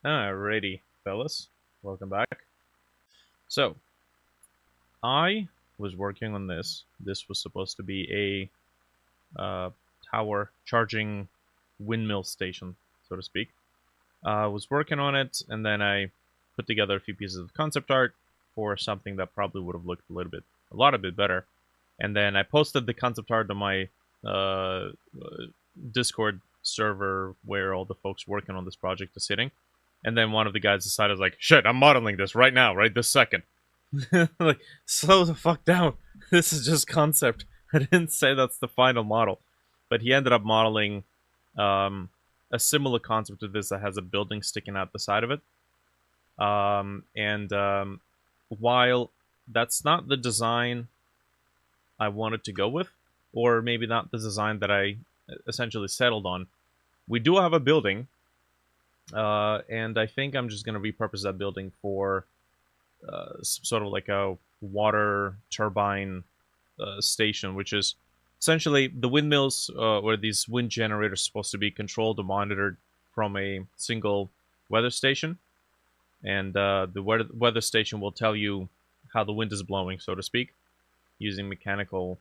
Alrighty, fellas. Welcome back. So, I was working on this. This was supposed to be a tower charging windmill station, so to speak. I was working on it, and then I put together a few pieces of concept art for something that probably would have looked a lot bit better. And then I posted the concept art on my uh, Discord server where all the folks working on this project are sitting. And then one of the guys decided, like, shit, I'm modeling this right now, right this second. Like, slow the fuck down. This is just concept. I didn't say that's the final model. But he ended up modeling a similar concept to this that has a building sticking out the side of it. And while that's not the design I wanted to go with, or maybe not the design that I essentially settled on, we do have a building, and I think I'm just going to repurpose that building for sort of like a water turbine station, which is essentially the windmills or these wind generators supposed to be controlled or monitored from a single weather station, and the weather station will tell you how the wind is blowing, so to speak, using mechanical,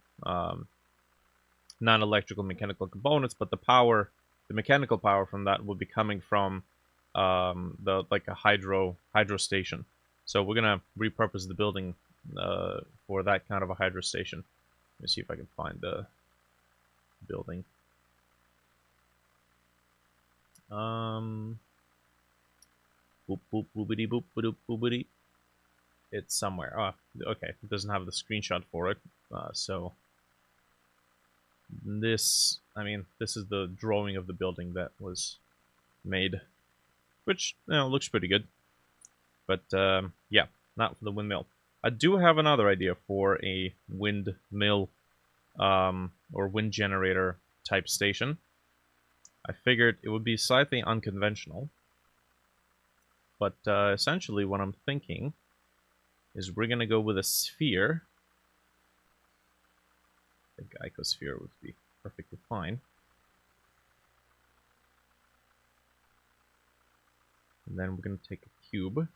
non-electrical mechanical components, but the mechanical power from that will be coming from the like a hydro station. So we're gonna repurpose the building for that kind of a hydro station. Let me see if I can find the building. Boop boop boopity boop boop boopity. It's somewhere. Oh, okay. It doesn't have the screenshot for it. So this, I mean, this is the drawing of the building that was made, which looks pretty good. But yeah, not for the windmill. I do have another idea for a windmill or wind generator type station. I figured it would be slightly unconventional, but essentially what I'm thinking is we're going to go with a sphere. I think icosphere would be perfectly fine. And then we're going to take a cube.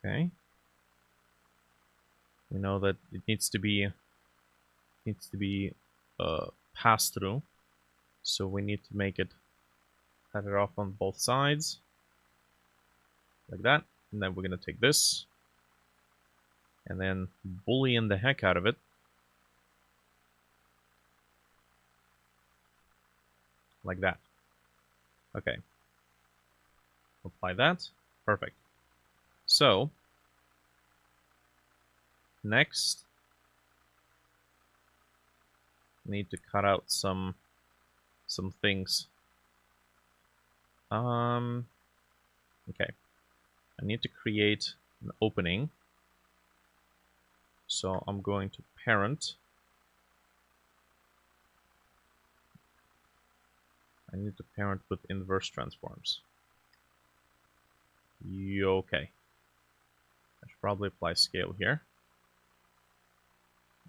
Okay. We know that it needs to be passed through, so we need to make it cut it off on both sides like that, and then we're gonna take this and then boolean the heck out of it like that. Okay, apply that. Perfect. So next, we need to cut out some things. Okay, I need to create an opening. So I'm going to parent. I need to parent with inverse transforms. Okay. I should probably apply scale here.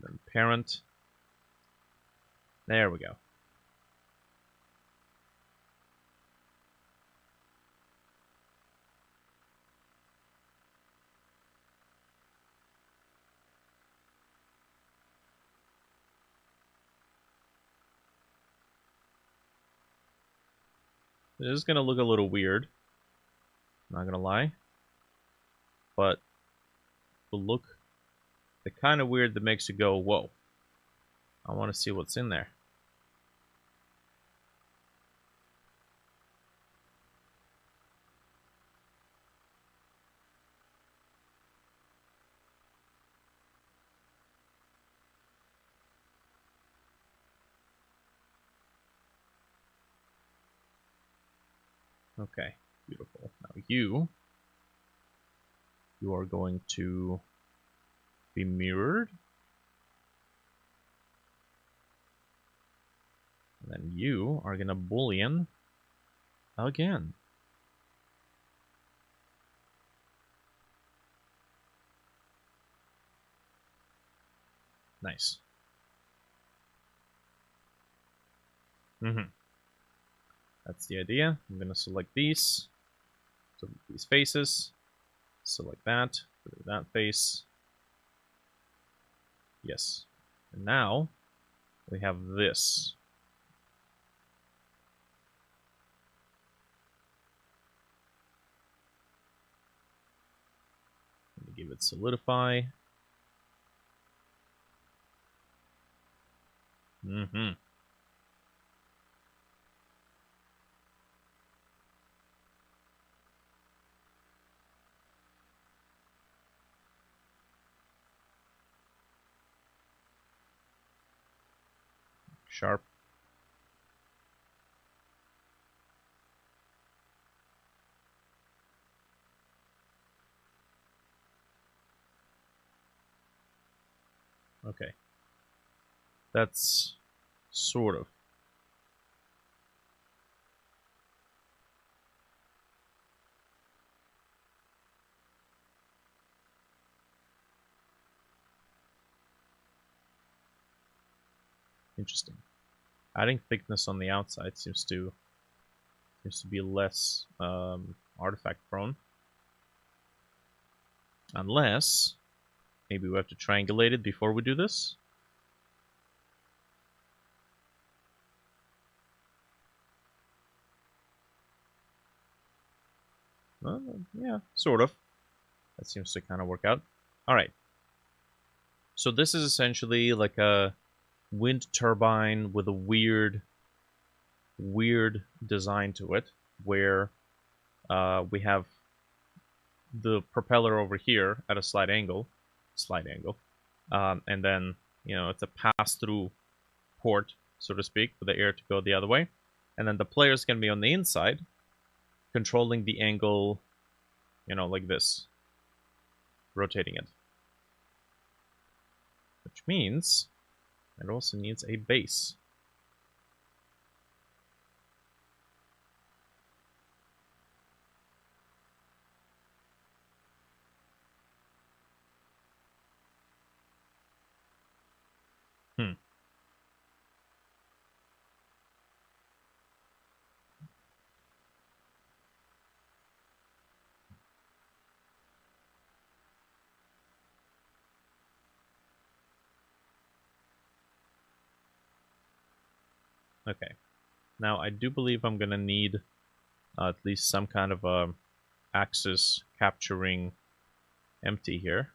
Then parent. There we go. It is going to look a little weird, not going to lie, but it will look the kind of weird that makes you go, whoa, I want to see what's in there. Okay, beautiful. Now you are going to be mirrored. And then you are going to boolean again. Nice. Mm-hmm. That's the idea. I'm gonna select these. Select these faces. Select that. Put that face. Yes. And now we have this. Let me give it solidify. Mm-hmm. Sharp. Okay. That's sort of. Interesting. Adding thickness on the outside seems to be less artifact prone. Unless maybe we have to triangulate it before we do this. Yeah, sort of. That seems to kind of work out. All right. So this is essentially like a wind turbine with a weird design to it, where we have the propeller over here at a slight angle, and then it's a pass-through port, so to speak, for the air to go the other way, and then the players can be on the inside, controlling the angle, like this, rotating it, which means it also needs a base. Hmm. Okay. Now, I do believe I'm going to need at least some kind of a axis capturing empty here.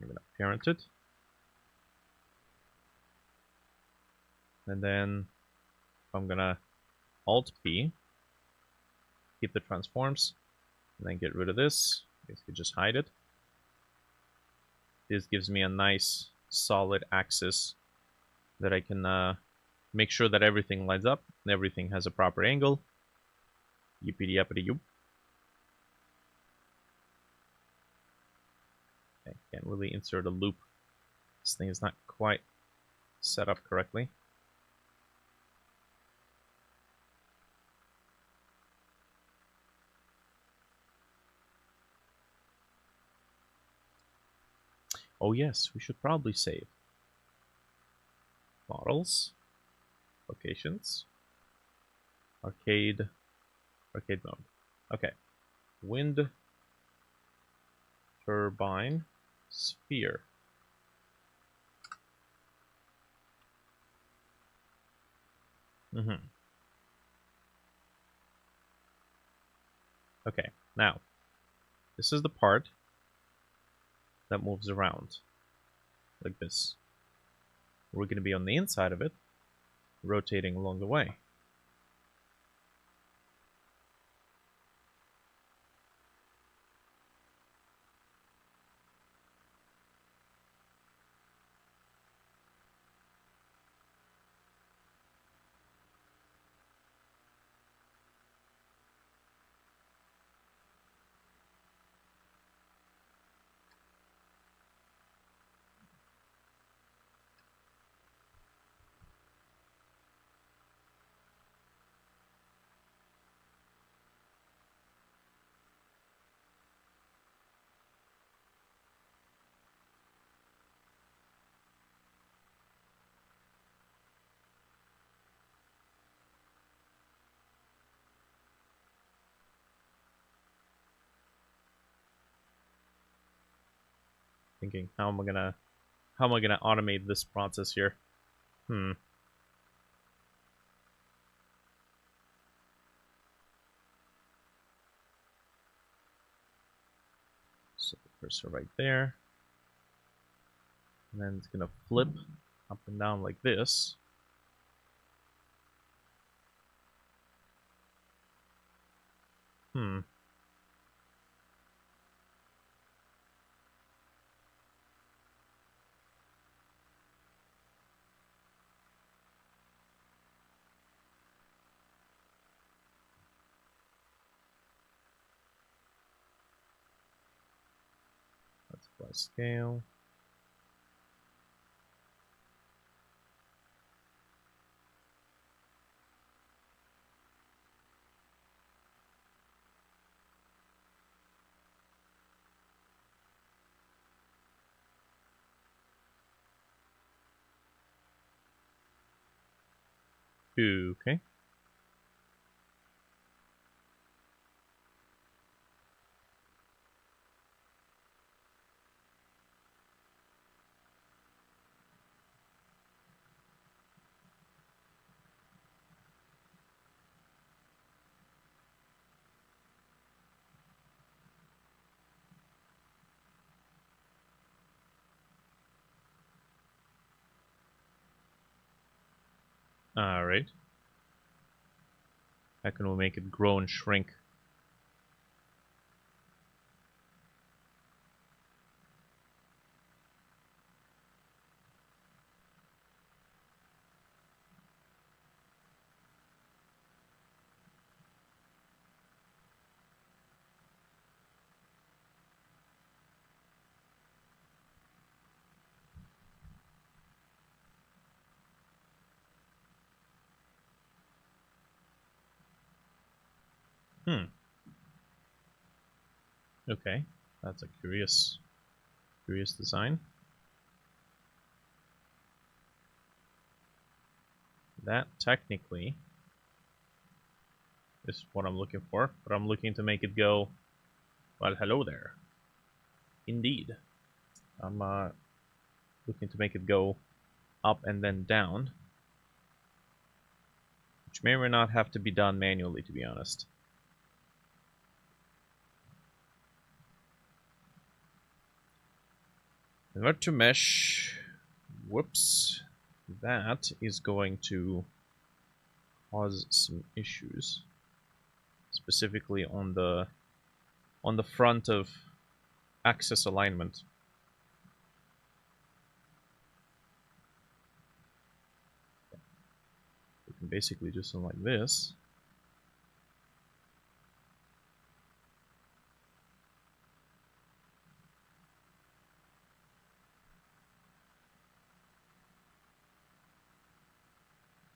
I'm going to parent it. And then I'm going to Alt-P, keep the transforms, and then get rid of this. Basically just hide it. This gives me a nice solid axis that I can make sure that everything lines up and everything has a proper angle. Yippity yappity yoop. Okay, can't really insert a loop. This thing is not quite set up correctly. Oh yes, we should probably save. Models, locations, arcade mode. Okay, wind turbine sphere. Okay, now this is the part that moves around like this. We're going to be on the inside of it, rotating along the way. thinking, how am I gonna automate this process here? So the cursor right there. And then it's gonna flip up and down like this. Let's apply scale. Okay. Alright. How can we make it grow and shrink? Okay, that's a curious design. That technically is what I'm looking for, but I'm looking to make it go, well, hello there. Indeed. I'm looking to make it go up and then down, which may or may not have to be done manually, to be honest. Convert to mesh. Whoops. That is going to cause some issues, specifically on the front of axis alignment. We can basically do something like this.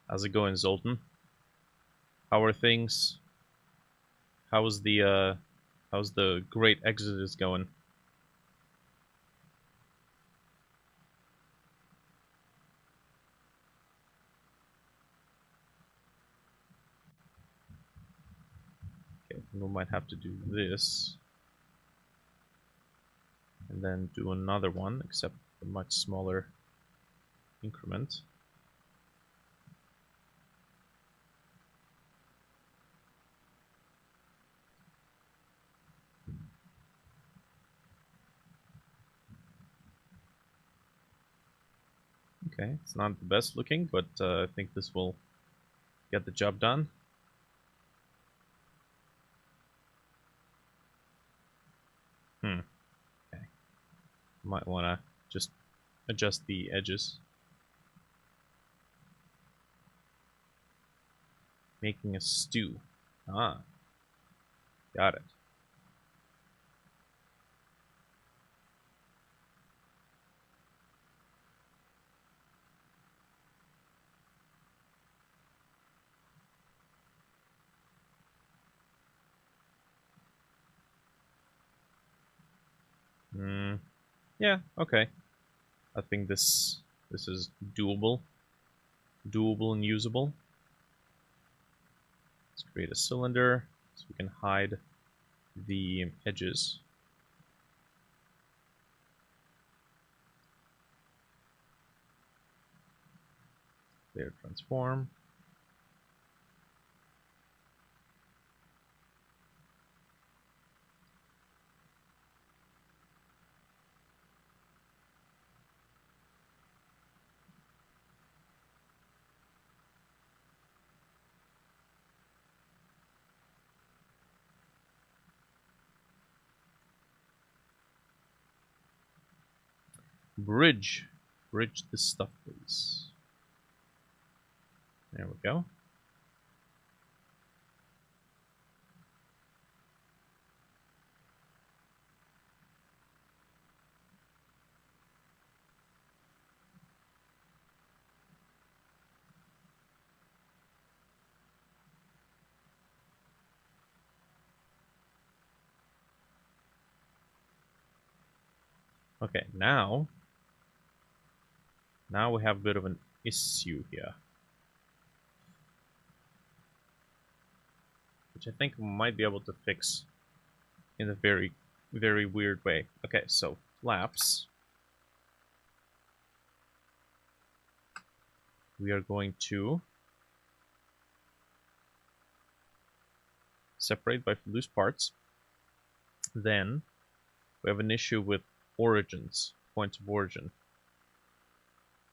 How's it going, Zoltan? How are things? How's the great exodus going? Okay, we might have to do this. And then do another one, except a much smaller increment. Okay, it's not the best looking, but I think this will get the job done. Okay. Might want to just adjust the edges. Making a stew. Ah. Got it. Yeah, okay. I think this is doable. Doable and usable. Let's create a cylinder so we can hide the edges. Layer transform. Bridge. Bridge this stuff, please. There we go. Okay, now we have a bit of an issue here, which I think we might be able to fix in a very, very weird way. Okay, so flaps. We are going to separate by loose parts. Then we have an issue with origins, points of origin.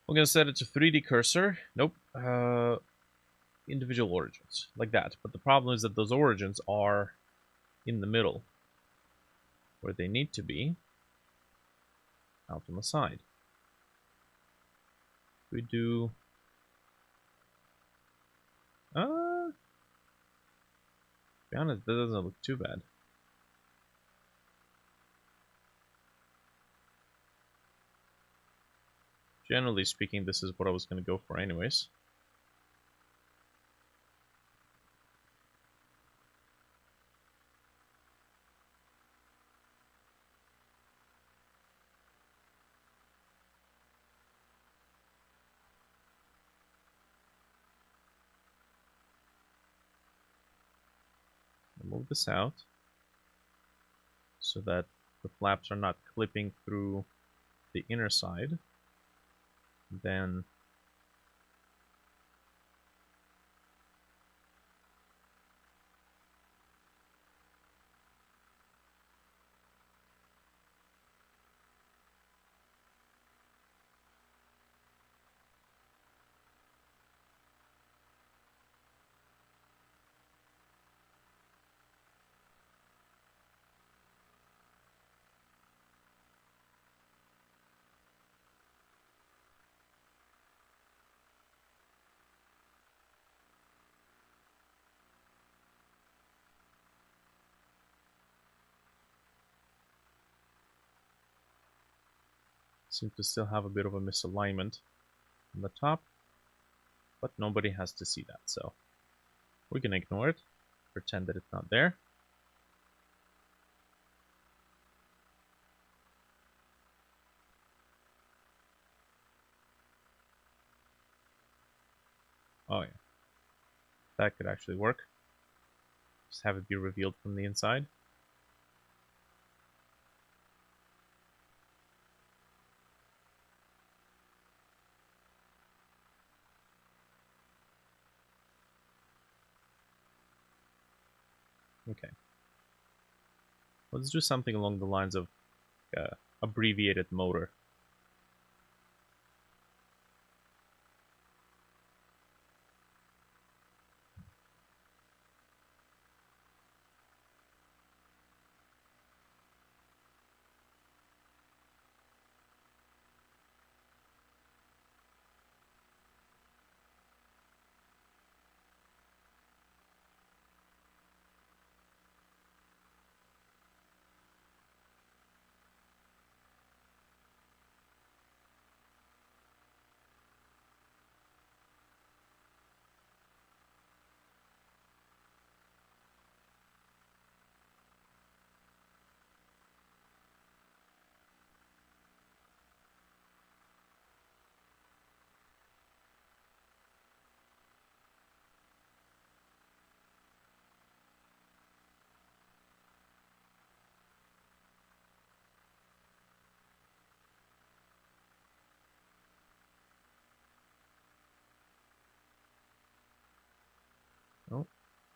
We're going to set it to 3D cursor. Nope. Individual origins, like that. But the problem is that those origins are in the middle, where they need to be, out on the side. We do... to be honest, that doesn't look too bad. Generally speaking, this is what I was going to go for anyways. Move this out so that the flaps are not clipping through the inner side. Then seem to still have a bit of a misalignment on the top, but nobody has to see that, so we can ignore it, pretend that it's not there. Oh yeah, that could actually work. Just have it be revealed from the inside. Okay. Let's do something along the lines of abbreviated motor.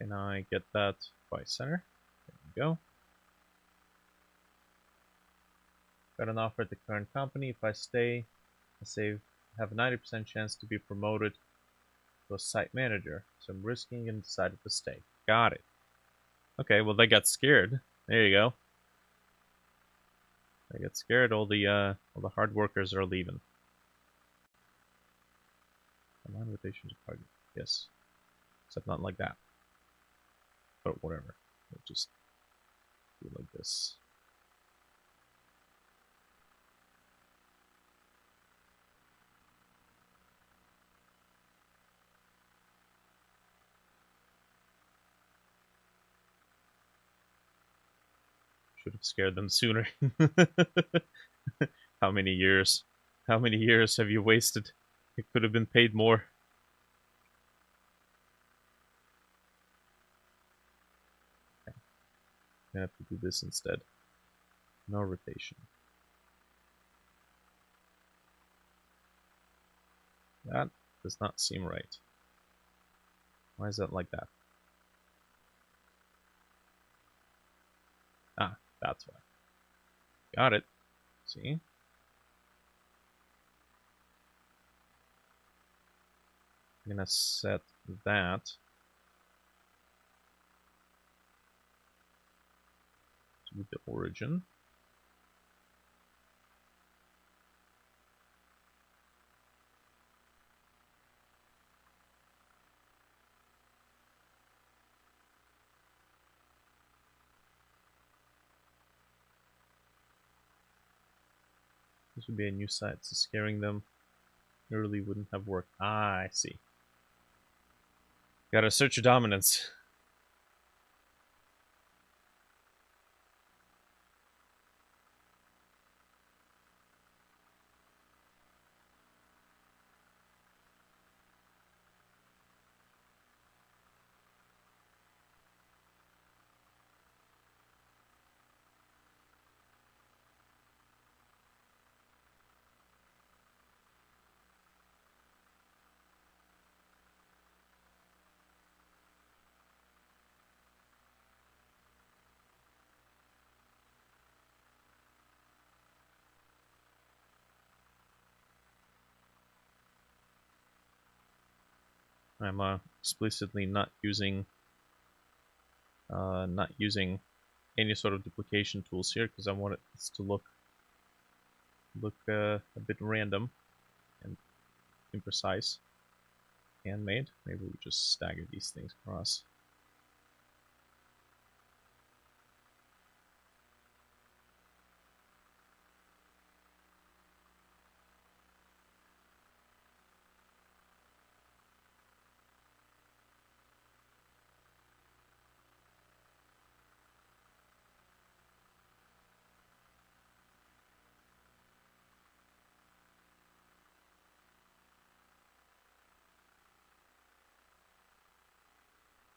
Can I get that by center? There we go. Got an offer at the current company. If I stay, I have a 90% chance to be promoted to a site manager. So I'm risking and decided to stay. Got it. Okay, well they got scared. There you go. They got scared. All the hard workers are leaving. Command rotation to target. Yes. Except not like that. But whatever. We'll just do it like this. Should have scared them sooner. How many years? How many years have you wasted? It could have been paid more. Okay. I'm gonna have to do this instead. No rotation. That does not seem right. Why is that like that? Ah, that's why. Got it. See? I'm gonna set that to the origin. This would be a new site, so scaring them early wouldn't have worked. Ah, I see. Gotta search your dominance. I'm explicitly not using any sort of duplication tools here because I want it to look a bit random and imprecise. Handmade. Maybe we just stagger these things across.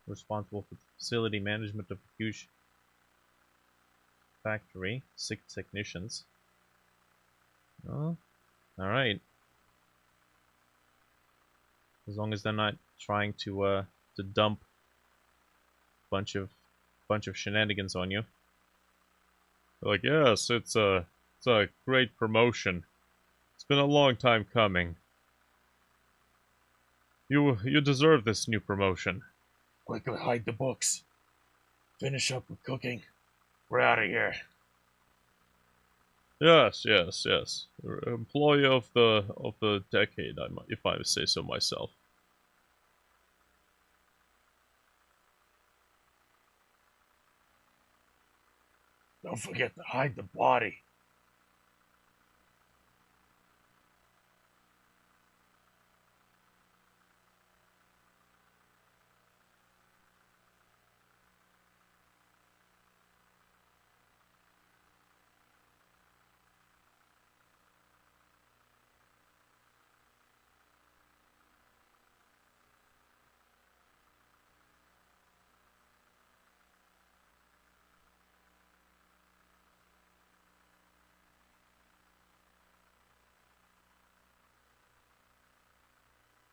Responsible for the facility management of a huge factory. 6 technicians. Oh, all right. As long as they're not trying to dump a bunch of shenanigans on you. They're like, yes, it's a great promotion. It's been a long time coming. You deserve this new promotion. Quickly hide the books. Finish up with cooking. We're out of here. Yes. Employee of the decade, if I say so myself. Don't forget to hide the body.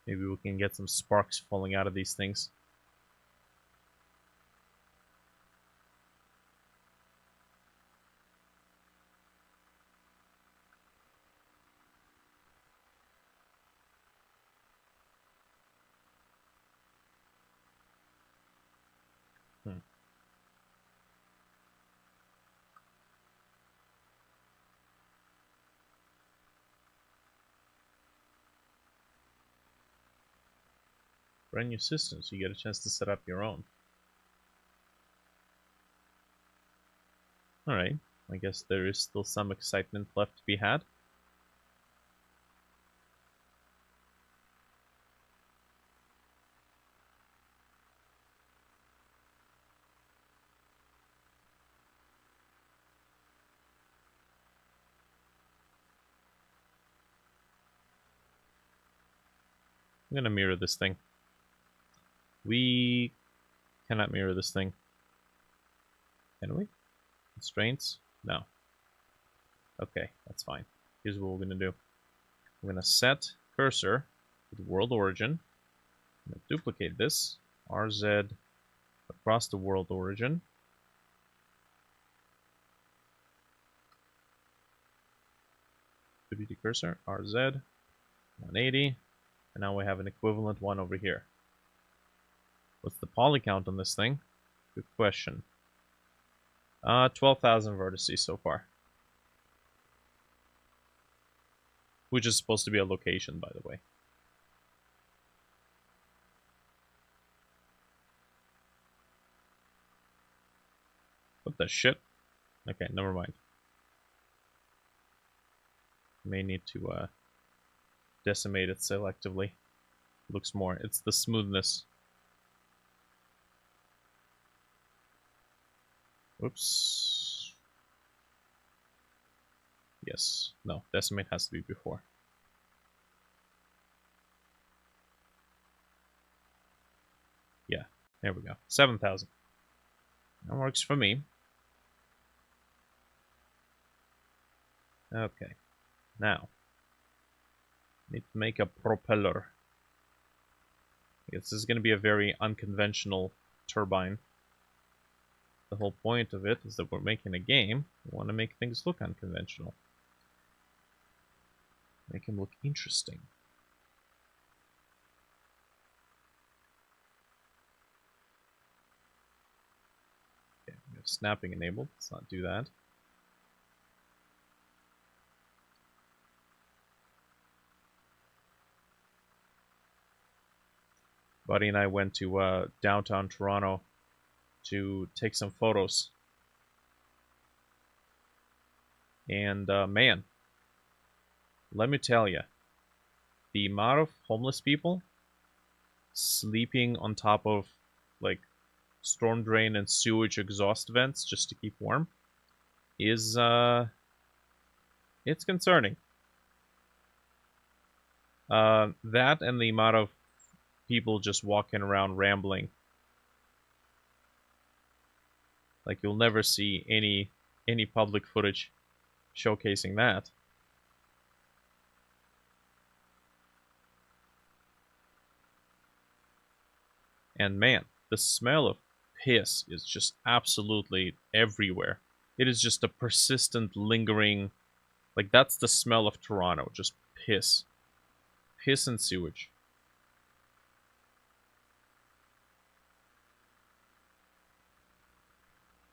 Maybe we can get some sparks falling out of these things. Brand new system, so you get a chance to set up your own. Alright, I guess there is still some excitement left to be had. I'm gonna mirror this thing. We cannot mirror this thing. Can we? Constraints? No. Okay, that's fine. Here's what we're gonna do. We're gonna set cursor with world origin. I'm gonna duplicate this. RZ across the world origin. WD cursor, RZ, 180. And now we have an equivalent one over here. What's the poly count on this thing? Good question. 12,000 vertices so far. Which is supposed to be a location, by the way. What the shit? Okay, never mind. May need to decimate it selectively. Looks more. It's the smoothness. Whoops. Yes. No, decimate has to be before. Yeah, there we go. 7,000. That works for me. Okay. Now, need to make a propeller. I guess this is going to be a very unconventional turbine. The whole point of it is that we're making a game. We want to make things look unconventional. Make them look interesting. Okay, we have snapping enabled. Let's not do that. Buddy and I went to downtown Toronto to take some photos. And man, let me tell you, the amount of homeless people sleeping on top of like storm drain and sewage exhaust vents just to keep warm is it's concerning. That and the amount of people just walking around rambling. Like you'll never see any public footage showcasing that. And man, the smell of piss is just absolutely everywhere. It is just a persistent, lingering, like that's the smell of Toronto, just piss. Piss and sewage.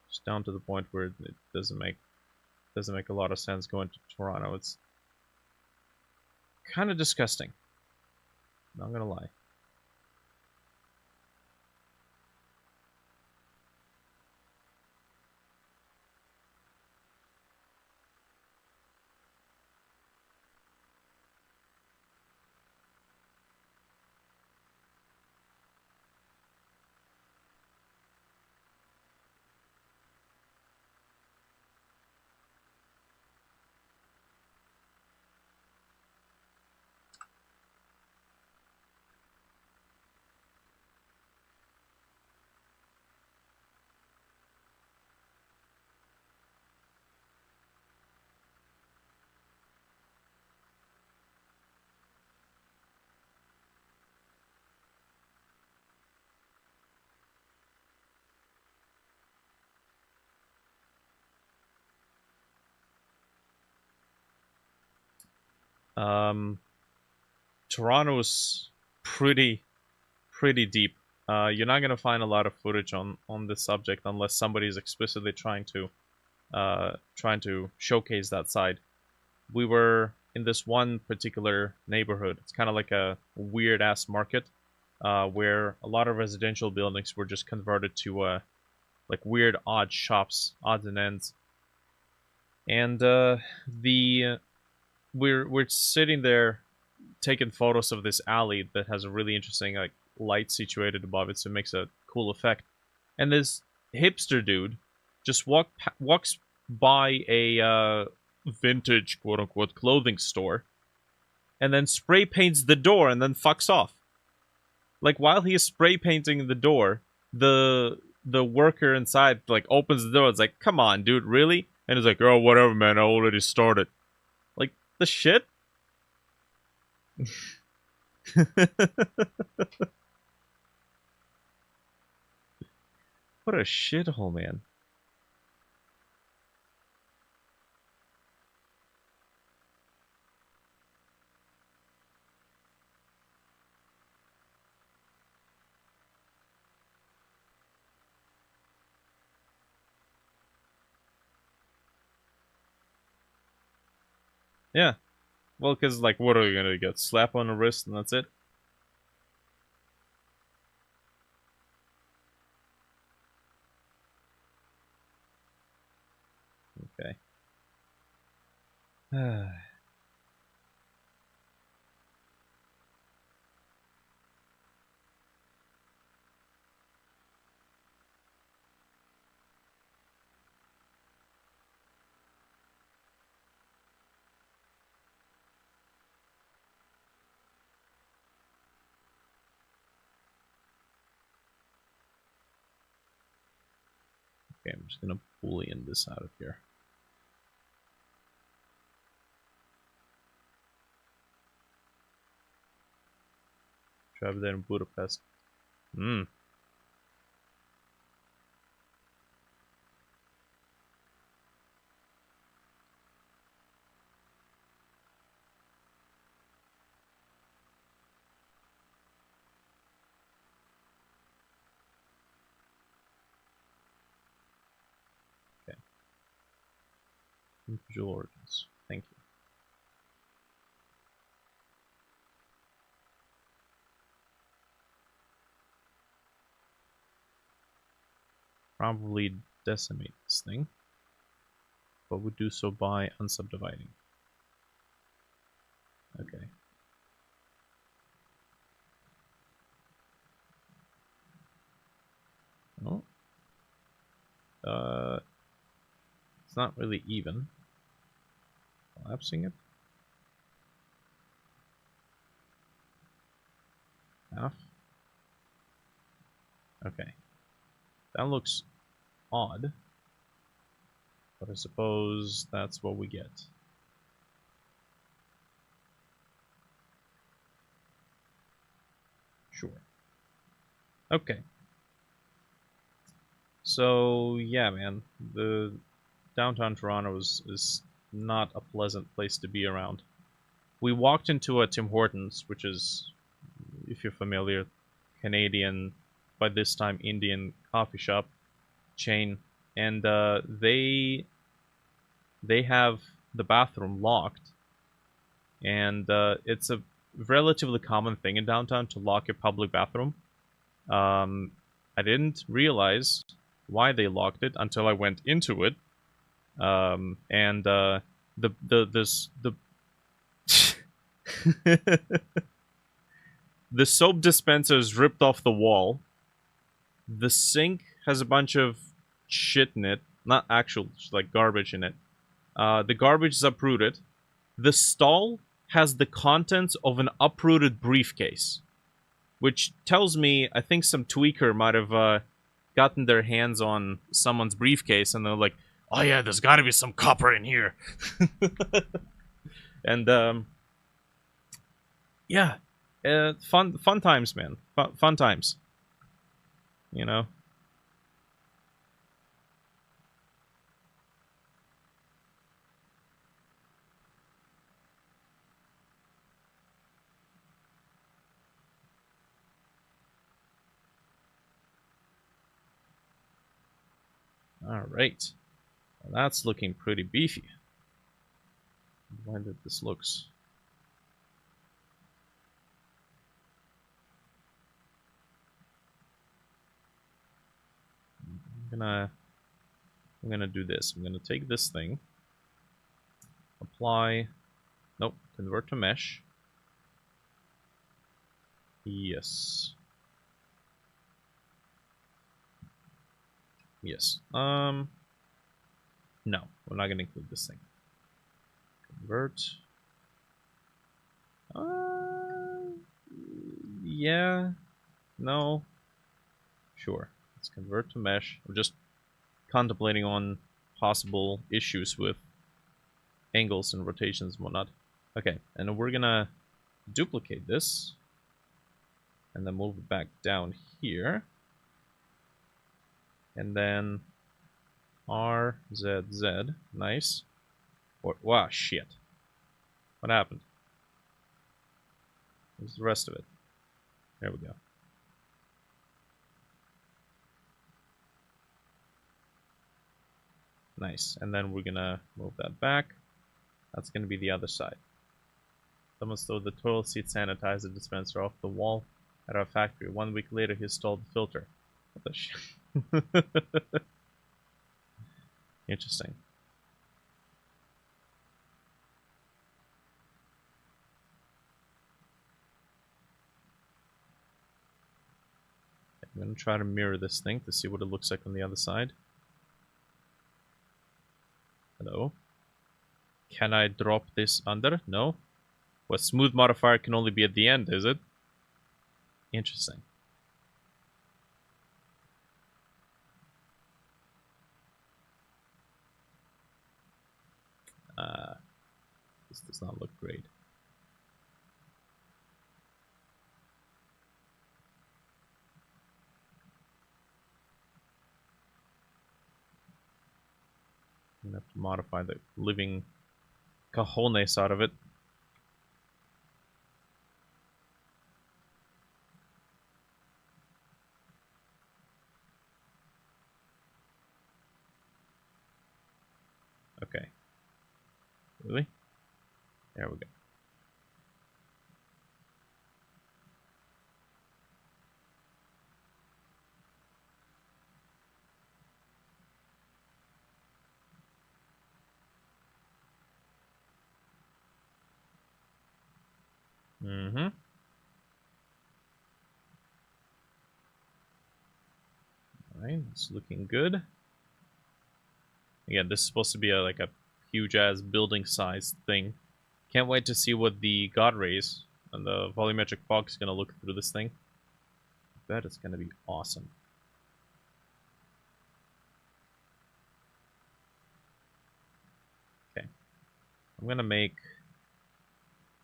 Just down to the point where it doesn't make a lot of sense going to Toronto. It's kind of disgusting. Not gonna lie. Toronto's pretty deep. You're not gonna find a lot of footage on this subject unless somebody is explicitly trying to showcase that side. We were in this one particular neighborhood. It's kind of like a weird ass market. where a lot of residential buildings were just converted to like weird odd shops, odds and ends. And the we're sitting there taking photos of this alley that has a really interesting like light situated above it, so it makes a cool effect. And this hipster dude just walks by a vintage quote unquote clothing store, and then spray paints the door and then fucks off. Like while he is spray painting the door, the worker inside like opens the door. It's like, come on, dude, really? And he's like, oh, whatever, man. I already started. Like the shit. What a shithole, man. Yeah. Well, because, like, what are you gonna get? Slap on the wrist and that's it? Okay. Okay, I'm just gonna boolean this out of here. Travel there in Budapest. Hmm. Okay. Visual origins. Thank you. Probably decimate this thing, but would do so by unsubdividing. Okay. Oh. It's not really even. Collapsing it. Half. Okay. That looks odd, but I suppose that's what we get. Sure. Okay. So, yeah, man. The downtown Toronto is not a pleasant place to be around. We walked into a Tim Hortons, which is, if you're familiar, Canadian, by this time Indian coffee shop chain, and they have the bathroom locked, and it's a relatively common thing in downtown to lock your public bathroom. I didn't realize why they locked it until I went into it, and the the soap dispenser is ripped off the wall. The sink has a bunch of shit in it, not actual like garbage in it. The garbage is uprooted. The stall has the contents of an uprooted briefcase, which tells me I think some tweaker might have gotten their hands on someone's briefcase, and they're like, "Oh yeah, there's got to be some copper in here." And yeah, fun times, man. Fun times. You know. All right. Well, that's looking pretty beefy. Why did this looks? I'm gonna do this. I'm gonna take this thing, apply, nope, convert to mesh. Yes. Yes. No, we're not gonna include this thing. Convert. Yeah. No. Sure. Let's convert to mesh. I'm just contemplating on possible issues with angles and rotations and whatnot. Okay, and we're gonna duplicate this and then move it back down here. And then RZZ. Nice. Wow, shit. What happened? Where's the rest of it? There we go. Nice. And then we're gonna move that back. That's gonna be the other side. Someone stole the toilet seat sanitizer dispenser off the wall at our factory. 1 week later, he stole the filter. What the shit? Interesting. I'm gonna try to mirror this thing to see what it looks like on the other side. Hello? Can I drop this under? No? Well, smooth modifier can only be at the end, is it? Interesting. This does not look great. I'm gonna have to modify the living cajones out of it. Okay. Really? There we go. Mm-hmm. Alright, it's looking good. Again, this is supposed to be like a huge-ass building-sized thing. Can't wait to see what the God rays and the volumetric fog is going to look through this thing. I bet it's going to be awesome. Okay. I'm going to make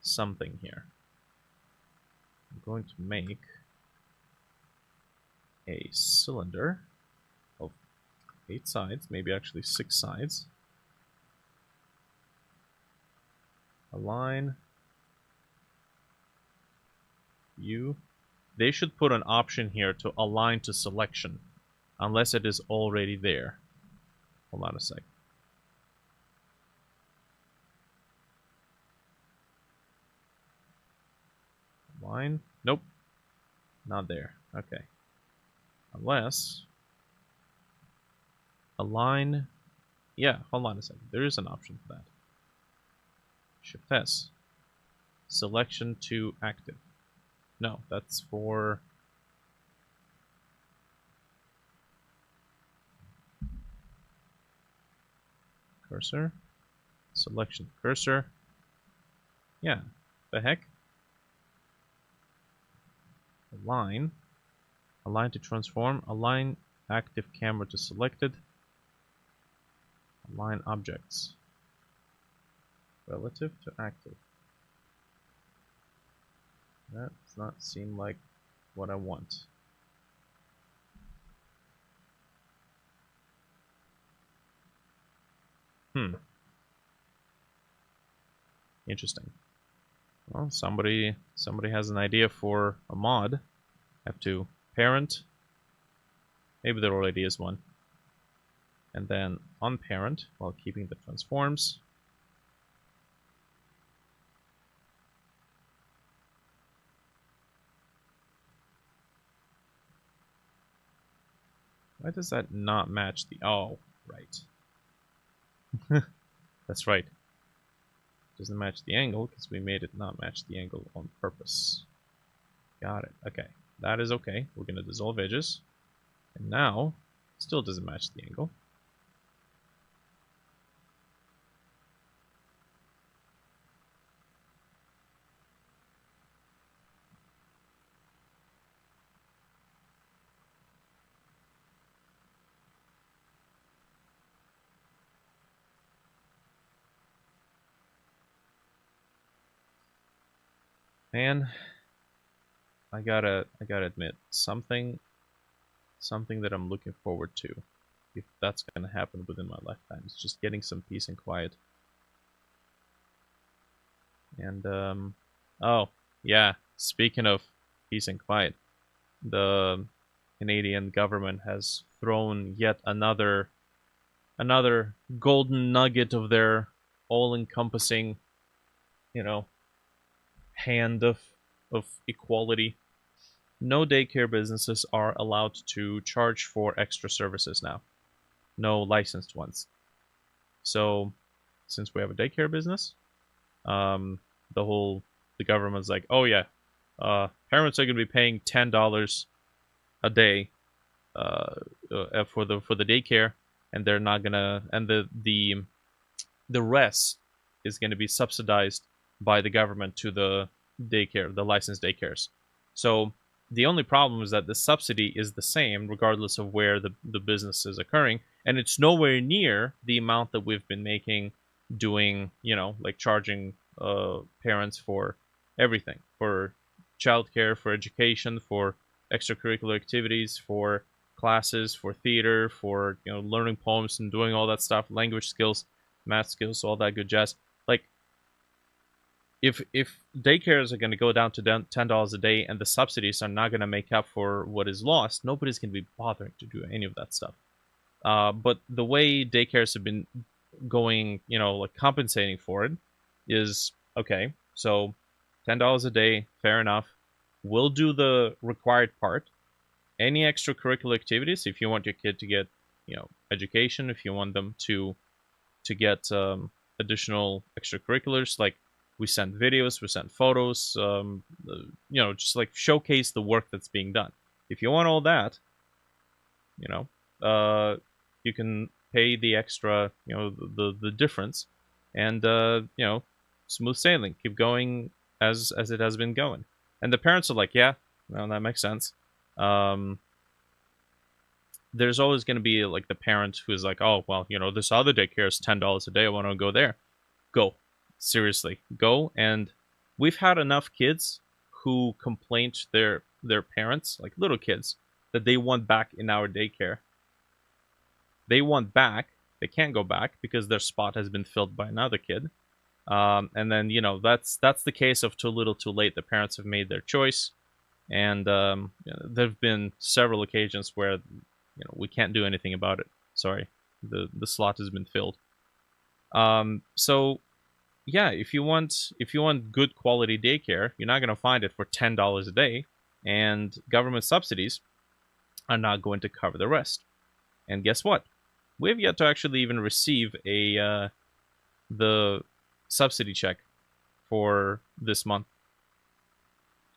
something here. I'm going to make a cylinder of 8 sides, maybe actually 6 sides. Align. View. They should put an option here to align to selection, unless it is already there. Hold on a sec. Align. Nope. Not there. Okay. Unless align. Yeah, hold on a second. There is an option for that. Shift S. Selection to active. No, that's for cursor. Selection cursor. Yeah. The heck? Align. Align to transform. Align active camera to selected. Align objects. Relative to active. That does not seem like what I want. Interesting. Well, somebody has an idea for a mod. Have to parent. Maybe there already is one. And then unparent while keeping the transforms. Why does that not match the... Oh, right. That's right. Doesn't match the angle because we made it not match the angle on purpose. Got it. Okay. That is okay. We're going to dissolve edges. And now, still doesn't match the angle. Man, I gotta admit, something that I'm looking forward to, if that's gonna happen within my lifetime, is just getting some peace and quiet. And oh yeah, speaking of peace and quiet, the Canadian government has thrown yet another golden nugget of their all-encompassing, hand of equality. No daycare businesses are allowed to charge for extra services now. No licensed ones. So, since we have a daycare business, the government's like, oh yeah, parents are going to be paying $10 a day for the daycare, and they're not gonna, and the rest is going to be subsidized by the government to the licensed daycares. So the only problem is that the subsidy is the same regardless of where the business is occurring, and it's nowhere near the amount that we've been making doing, like charging parents for everything, for childcare, for education, for extracurricular activities, for classes, for theater, for learning poems and doing all that stuff, language skills, math skills, all that good jazz. Like, if daycares are going to go down to $10 a day and the subsidies are not going to make up for what is lost, nobody's going to be bothering to do any of that stuff. But the way daycares have been going, like compensating for it, is okay. So $10 a day, fair enough. We'll do the required part. Any extracurricular activities, if you want your kid to get, education, if you want them to get additional extracurriculars, like we send videos, we send photos, just like showcase the work that's being done. If you want all that, you can pay the extra, the difference, and smooth sailing, keep going as it has been going. And the parents are like, yeah, well, that makes sense. There's always going to be like the parent who's like, oh, well, this other daycare is $10 a day, I want to go there. Go. Seriously, go. And we've had enough kids who complain to their parents, like little kids, that they want back in our daycare. They want back. They can't go back because their spot has been filled by another kid. And then, that's the case of too little too late. The parents have made their choice. And there have been several occasions where, we can't do anything about it. Sorry, the slot has been filled. So yeah, if you want good quality daycare, you're not going to find it for $10 a day, and government subsidies are not going to cover the rest. And guess what? We've yet to actually even receive the subsidy check for this month.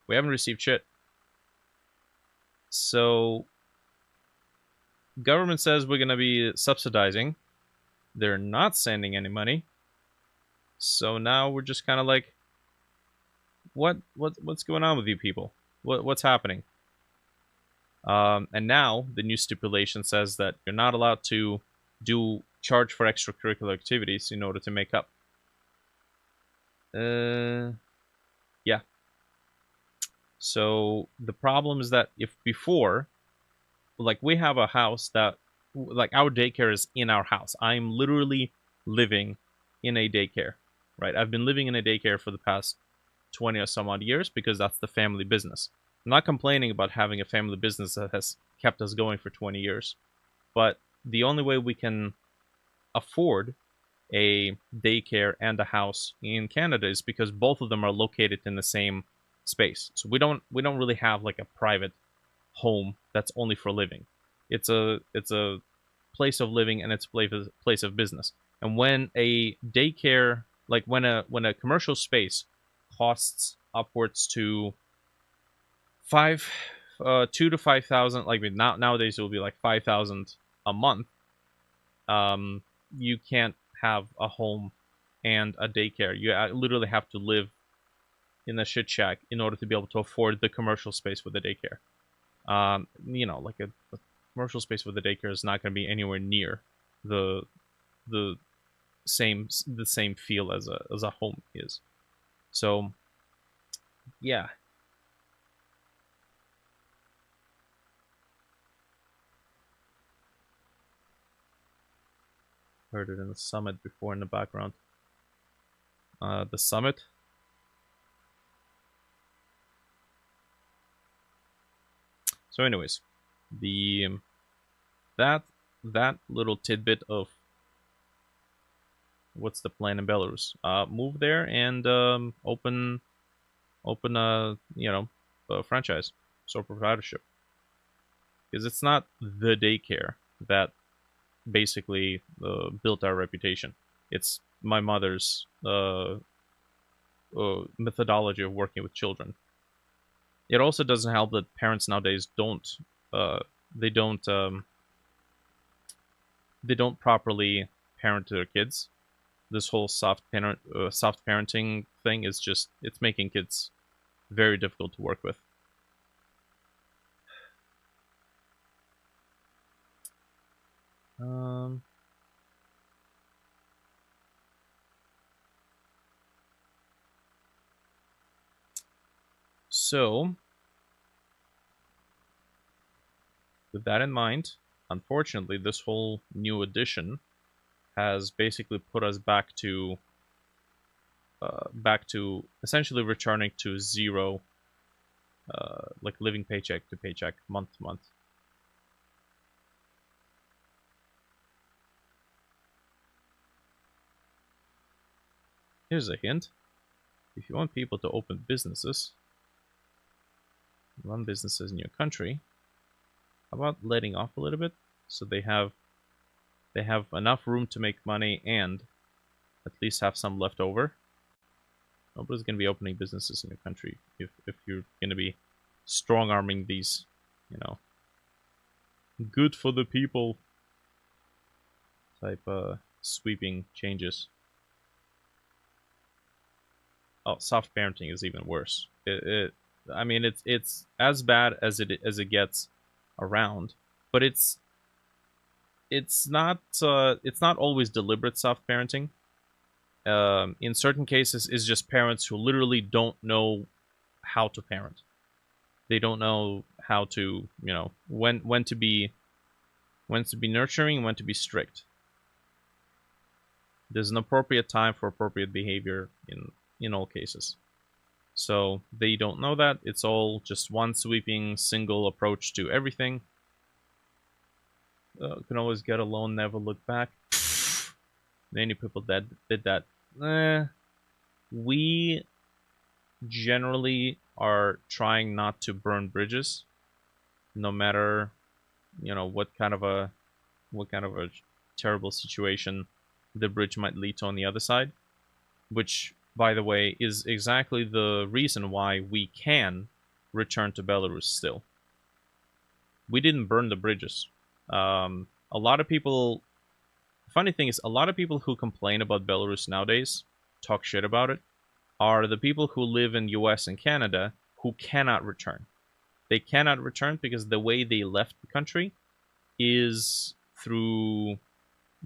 We haven't received shit. So government says we're going to be subsidizing. They're not sending any money. So now we're just kind of like, what's going on with you people? What's happening? And now the new stipulation says that you're not allowed to charge for extracurricular activities in order to make up. Yeah. So the problem is that if before, like, we have a house that, like, our daycare is in our house. I'm literally living in a daycare, right? I've been living in a daycare for the past 20 or some odd years because that's the family business. I'm not complaining about having a family business that has kept us going for 20 years. But the only way we can afford a daycare and a house in Canada is because both of them are located in the same space. So we don't really have like a private home that's only for living. It's a place of living, and it's a place of business. And when a daycare, like when a commercial space costs upwards to 2 to 5 thousand, like nowadays it will be like 5,000 a month. um you can't have a home and a daycare. You literally have to live in a shit shack in order to be able to afford the commercial space for the daycare. Like a commercial space for the daycare is not going to be anywhere near the the the same feel as a home is. So yeah. Heard it in the summit before in the background. The summit. So, anyways, the that that little tidbit of what's the plan in Belarus? Move there and open a franchise, sole proprietorship, because it's not the daycare that basically built our reputation. It's my mother's methodology of working with children. It also doesn't help that parents nowadays don't uh, they don't they don't properly parent their kids. This whole soft parenting thing is just, it's making kids very difficult to work with. Um, so, with that in mind, unfortunately, this whole new edition has basically put us back to essentially returning to zero, like living paycheck to paycheck, month to month. Here's a hint. If you want people to open businesses, run businesses in your country, how about letting off a little bit so they have enough room to make money and at least have some left over? Nobody's going to be opening businesses in your country if you're going to be strong arming these, good for the people type sweeping changes. Oh, soft parenting is even worse. I mean, it's as bad as it gets around, but it's not always deliberate soft parenting. In certain cases, it's just parents who literally don't know how to parent. They don't know how to, when to be nurturing, when to be strict. There's an appropriate time for appropriate behavior in all cases. So they don't know that. It's all just one sweeping single approach to everything. Can always get a loan, never look back. Many people that did that. We generally are trying not to burn bridges, no matter what kind of a terrible situation the bridge might lead to on the other side. Which, by the way, is exactly the reason why we can return to Belarus still. We didn't burn the bridges. A lot of people... Funny thing is, a lot of people who complain about Belarus nowadays, talk shit about it, are the people who live in US and Canada who cannot return. They cannot return because the way they left the country is through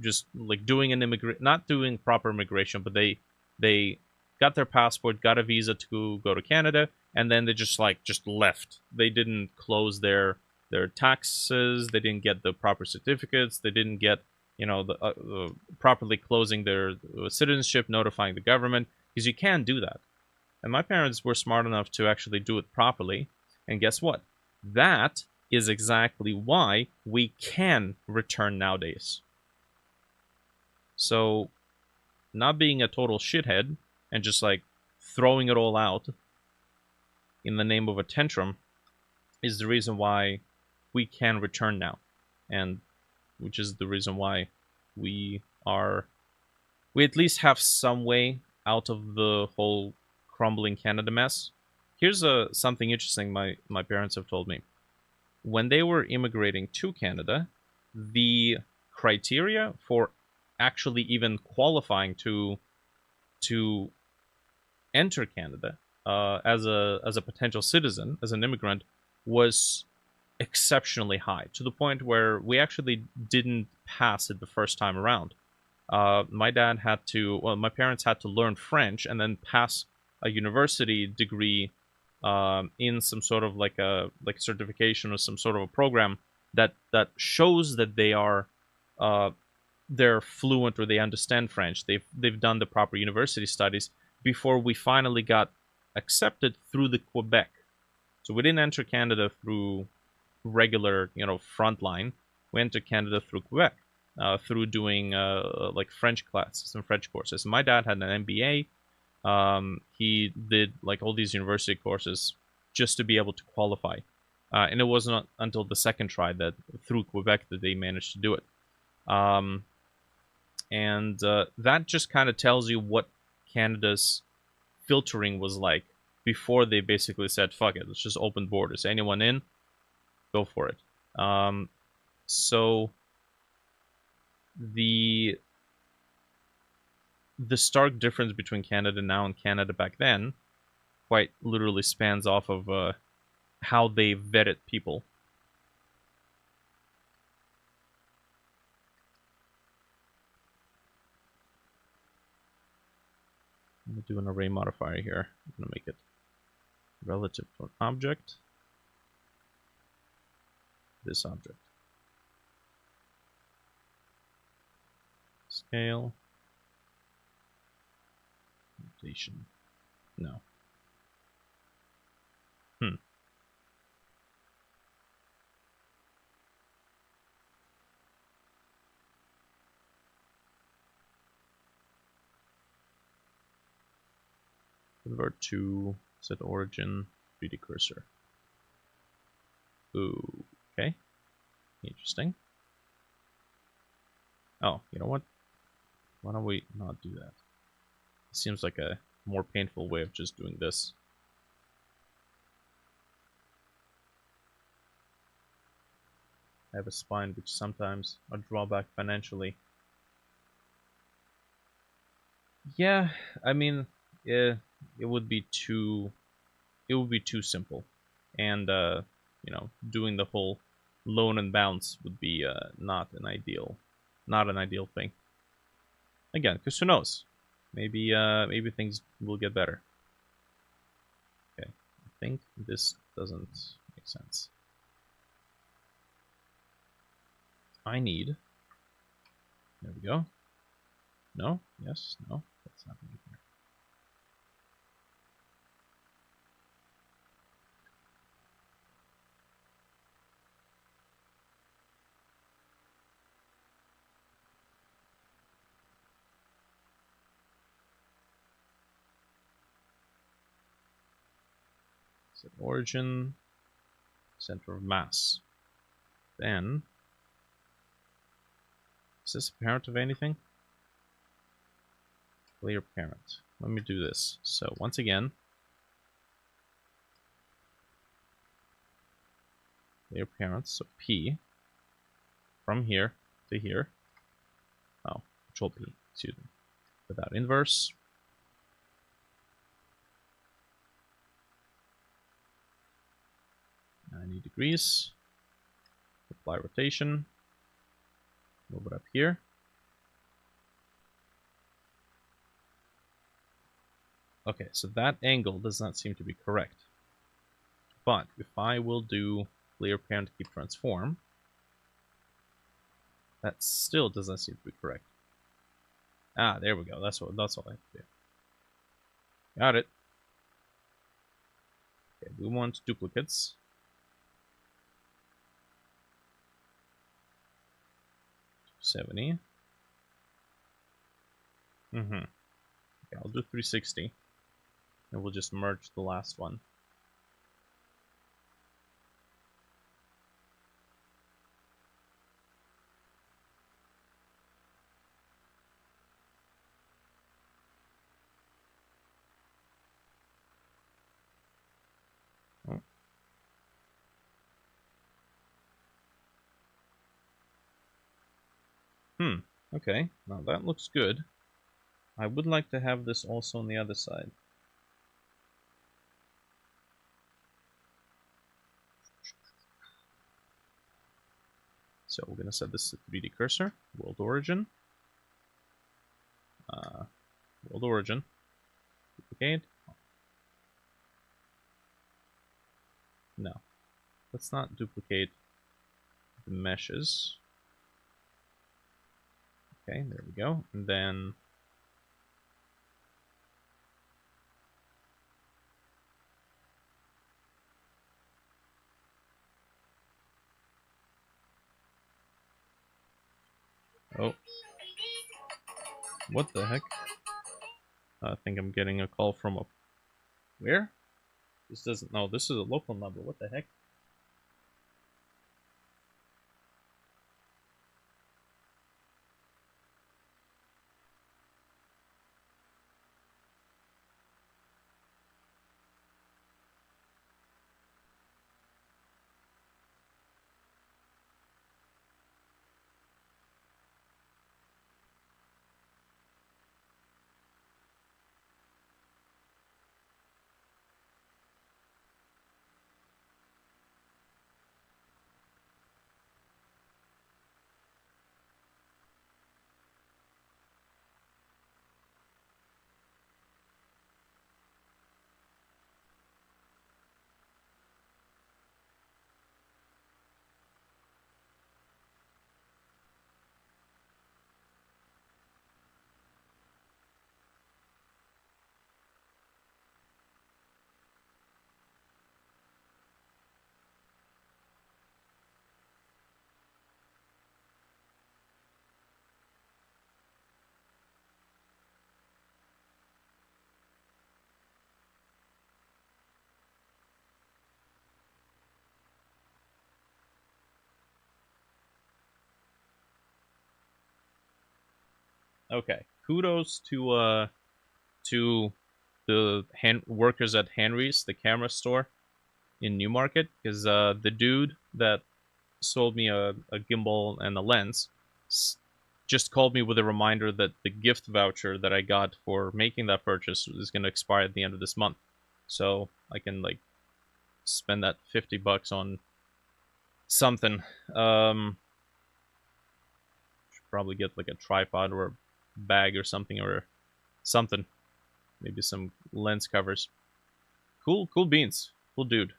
just like doing not doing proper immigration, but they got their passport, got a visa to go to Canada, and then they just left. They didn't close their taxes. They didn't get the proper certificates. They didn't get properly closing their citizenship, notifying the government, because you can't do that. And my parents were smart enough to actually do it properly. And guess what? That is exactly why we can return nowadays. So, not being a total shithead and just throwing it all out in the name of a tantrum is the reason why we can return now. and which is the reason why we are we at least have some way out of the whole crumbling Canada mess. Here's something interesting my parents have told me. When they were immigrating to Canada, the criteria for actually even qualifying to enter Canada as a potential citizen, as an immigrant, was exceptionally high, to the point where we actually didn't pass it the first time around. My parents had to learn French and then pass a university degree in some sort of like a certification or some sort of a program that shows that they're fluent or they understand French. They've done the proper university studies before we finally got accepted through the Quebec. So we didn't enter Canada through regular, frontline. We entered Canada through Quebec, through doing like French classes and French courses. My dad had an MBA. He did like all these university courses just to be able to qualify. And it wasn't until the second try that through Quebec that they managed to do it. And that just kind of tells you what Canada's filtering was like before they basically said, fuck it, let's just open borders. Anyone in, go for it. So the stark difference between Canada now and Canada back then quite literally spans off of how they vetted people. I'm going to do an array modifier here. I'm going to make it relative to an object. This object. Scale. Rotation. No. Convert to set origin 3D cursor. Ooh, okay. Interesting. Oh, you know what? Why don't we not do that? It seems like a more painful way of just doing this. I have a spine which sometimes a drawback financially. Yeah, I mean, it would be too simple, and doing the whole loan and bounce would be not an ideal thing. Again, because who knows? Maybe things will get better. Okay, I think this doesn't make sense. I need. There we go. No. Yes. No. That's happening here. Set origin, center of mass. Then, is this a parent of anything? Clear parent. Let me do this. So once again, clear parents. So P from here to here. Oh, Control P. Excuse me. Without inverse. 90 degrees. Apply rotation. Move it up here. Okay, so that angle does not seem to be correct. But if I will do clear parent keep transform, that still doesn't seem to be correct. Ah, there we go. That's all I have to do. Got it. Okay, we want duplicates. $70. Okay, I'll do 360. And we'll just merge the last one. Okay, now that looks good. I would like to have this also on the other side. So we're going to set this to 3D cursor, world origin, world origin, duplicate. No, let's not duplicate the meshes. Okay, there we go. And then oh, what the heck? I think I'm getting a call from a... Where? This doesn't... No, this is a local number. What the heck? Okay. Kudos to the workers at Henry's, the camera store in Newmarket, because the dude that sold me a gimbal and a lens just called me with a reminder that the gift voucher that I got for making that purchase is going to expire at the end of this month. So I can like spend that $50 on something. Should probably get like a tripod or a bag or something or something. Maybe some lens covers. Cool beans. Cool dude.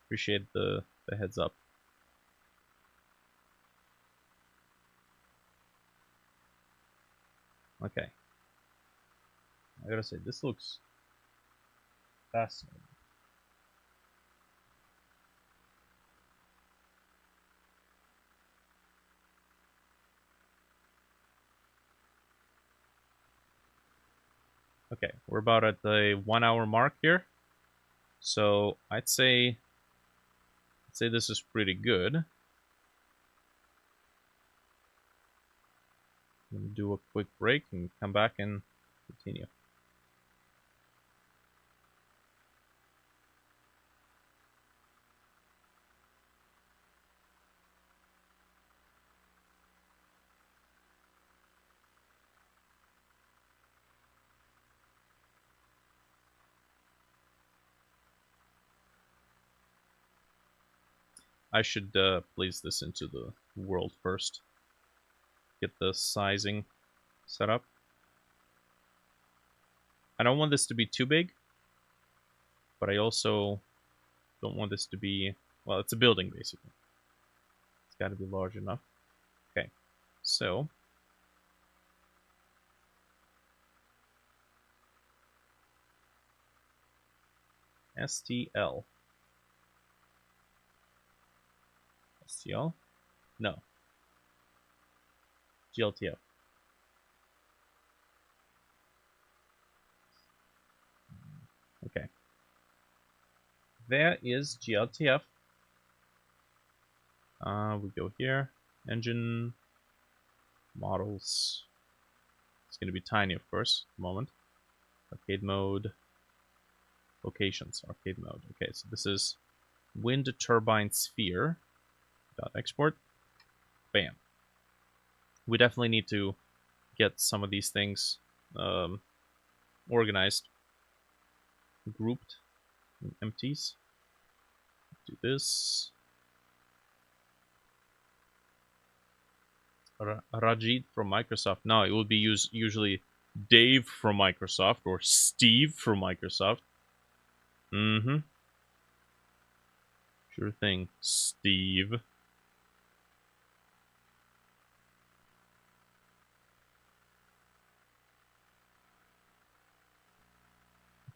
Appreciate the heads up. Okay. I gotta say, this looks fascinating. Okay, we're about at the 1 hour mark here. So I'd say this is pretty good. I'm gonna do a quick break and come back and continue. I should place this into the world first. Get the sizing set up. I don't want this to be too big, but I also don't want this to be... Well, it's a building, basically. It's got to be large enough. Okay, so... STL. STL? No. GLTF. Okay. There is GLTF. We go here. Engine. Models. It's going to be tiny, of course, at the moment. Arcade mode. Locations. Arcade mode. Okay, so this is wind turbine sphere. Dot export. Bam. we definitely need to get some of these things organized, grouped, empties. Do this. Rajit from Microsoft. No, it would be usually Dave from Microsoft or Steve from Microsoft. Mm-hmm. Sure thing, Steve.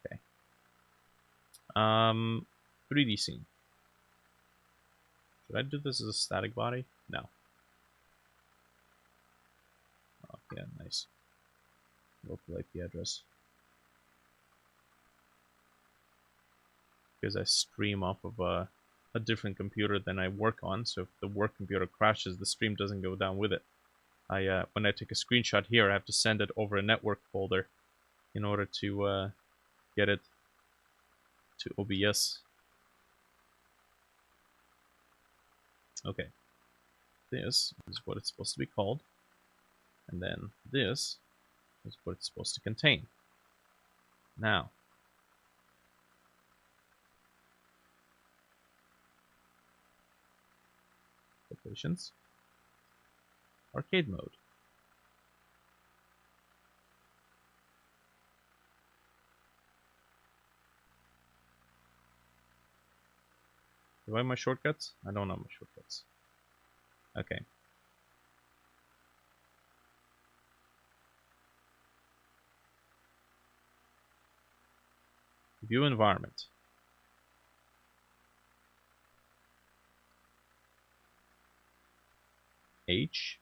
Okay. 3D scene. Should I do this as a static body? No. Oh, yeah, nice. Local IP address. Because I stream off of a different computer than I work on, so if the work computer crashes, the stream doesn't go down with it. When I take a screenshot here, I have to send it over a network folder in order to get it to OBS. Okay, this is what it's supposed to be called, and then this is what it's supposed to contain. Now, locations, arcade mode. Do I have my shortcuts? I don't know my shortcuts. Okay. View environment. H.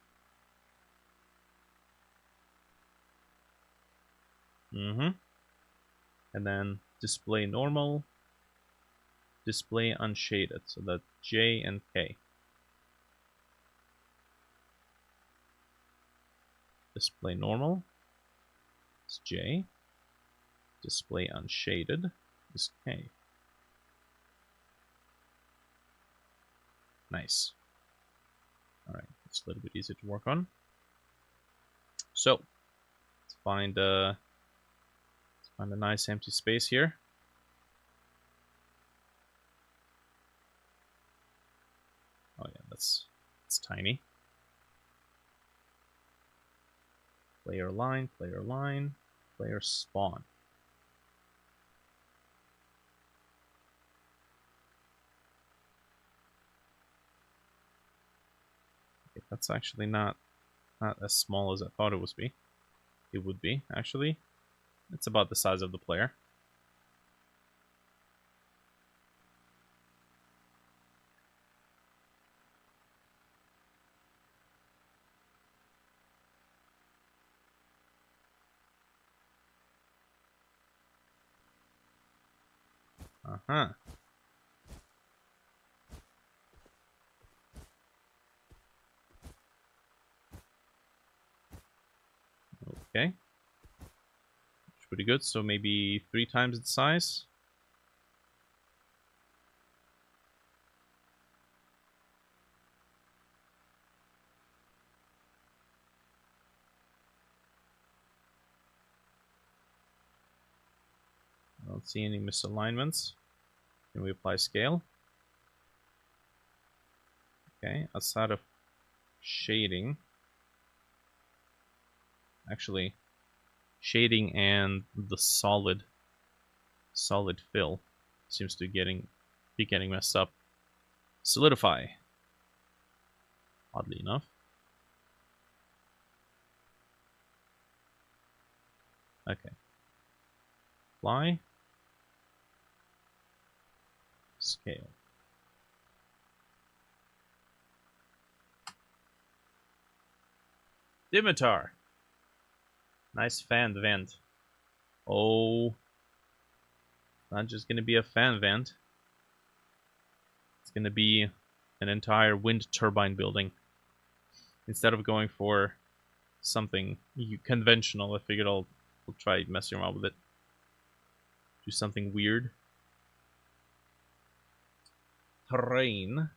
And then display normal, display unshaded, so that's J and K. Display normal is J, display unshaded is K. Nice. Alright, it's a little bit easier to work on. So, let's find a nice empty space here. Oh yeah, it's tiny. Player line, player spawn. Okay, that's actually not as small as I thought it would be. It would be, actually. It's about the size of the player. Uh-huh. Okay. It's pretty good, so maybe 3 times its size. I don't see any misalignments. Can we apply scale? Okay, outside of shading. Actually, shading and the solid fill seems to be getting messed up. Solidify. Oddly enough. Okay. Apply. Scale. Dimitar. Nice fan vent. Oh. Not just gonna be a fan vent. It's gonna be an entire wind turbine building. Instead of going for something conventional, I figured I'll try messing around with it. Do something weird. Terrain.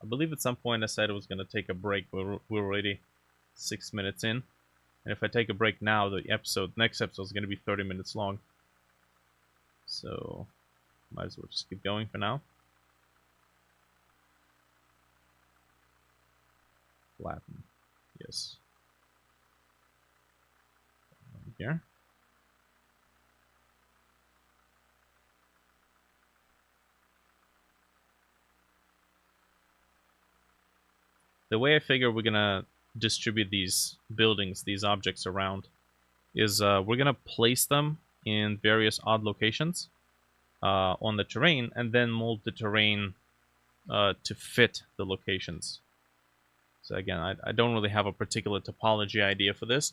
I believe at some point I said I was going to take a break, but we're already 6 minutes in. And if I take a break now, the next episode is going to be 30 minutes long. So, might as well just keep going for now. Flatten. Yes. Here. The way I figure we're gonna distribute these buildings, these objects around, is we're gonna place them in various odd locations on the terrain, and then mold the terrain to fit the locations. So again, I don't really have a particular topology idea for this.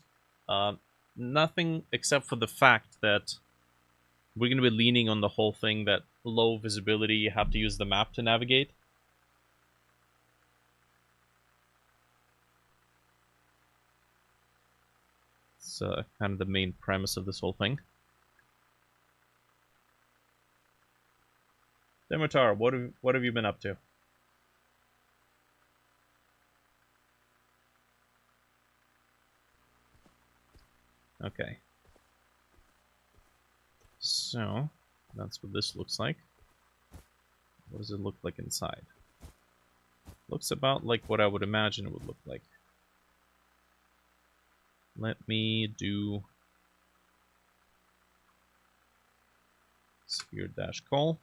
Nothing except for the fact that we're going to be leaning on the whole thing that low visibility, you have to use the map to navigate. It's kind of the main premise of this whole thing. Demitar, what have you been up to? Okay. So, that's what this looks like. What does it look like inside? Looks about like what I would imagine it would look like. Let me do sphere-call,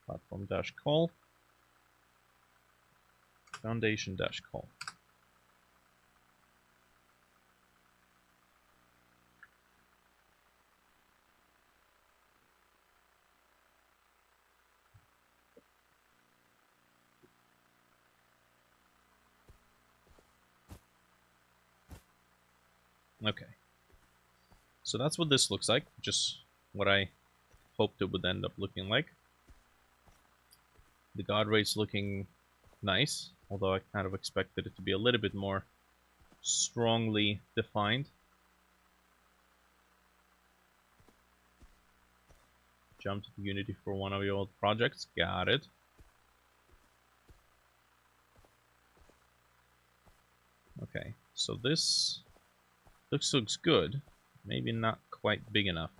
platform-call, foundation-call. Okay. So that's what this looks like, just what I hoped it would end up looking like. The god rate's looking nice, although I kind of expected it to be a little bit more strongly defined. Jump to Unity for one of your old projects. Got it. Okay, so this looks good. Maybe not quite big enough.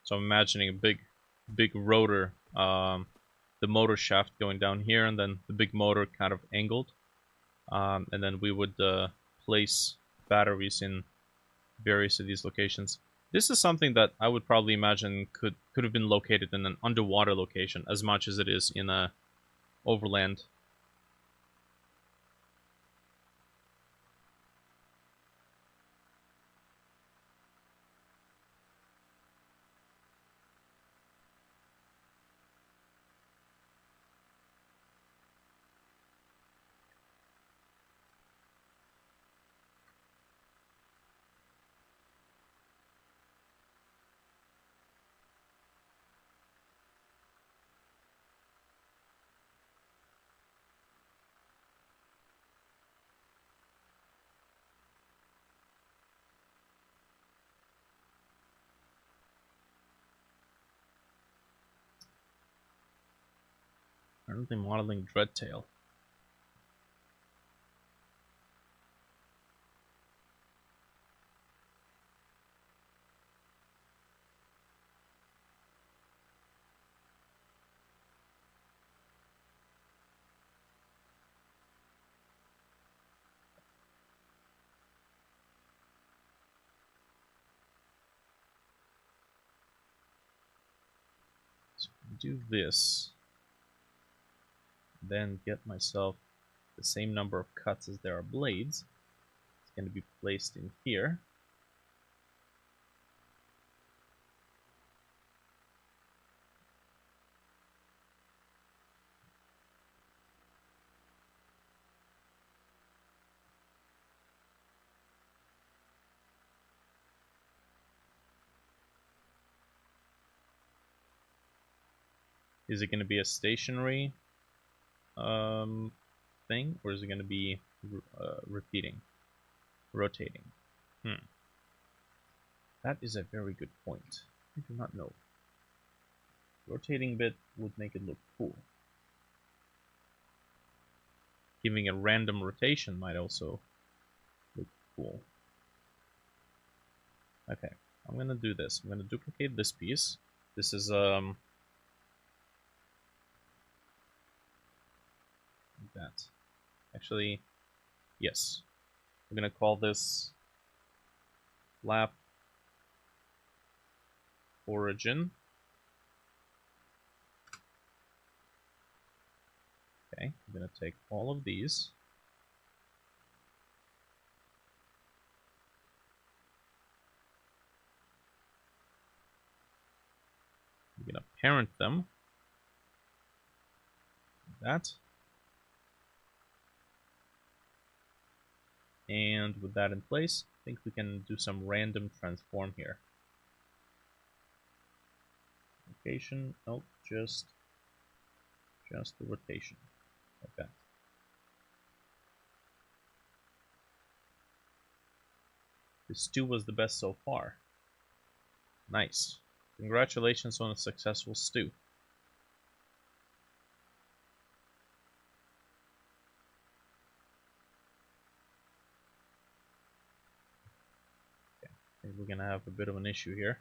So I'm imagining a big rotor, the motor shaft going down here, and then the big motor kind of angled. And then we would place batteries in various of these locations. This is something that I would probably imagine could have been located in an underwater location as much as it is in a overland. Currently modeling Dreadtail. So do this, then get myself the same number of cuts as there are blades. It's going to be placed in here. Is it going to be a stationary thing, or is it going to be rotating? That is a very good point. I do not know. Rotating bit would make it look cool. Giving a random rotation might also look cool. Okay, I'm gonna do this. I'm gonna duplicate this piece. This is that. Actually, yes. We're gonna call this flap origin. Okay, I'm gonna take all of these. I'm gonna parent them. That. And with that in place, I think we can do some random transform here. Rotation, nope, just the rotation, like that. This stew was the best so far. Nice. Congratulations on a successful stew. Okay, I think we're gonna have a bit of an issue here.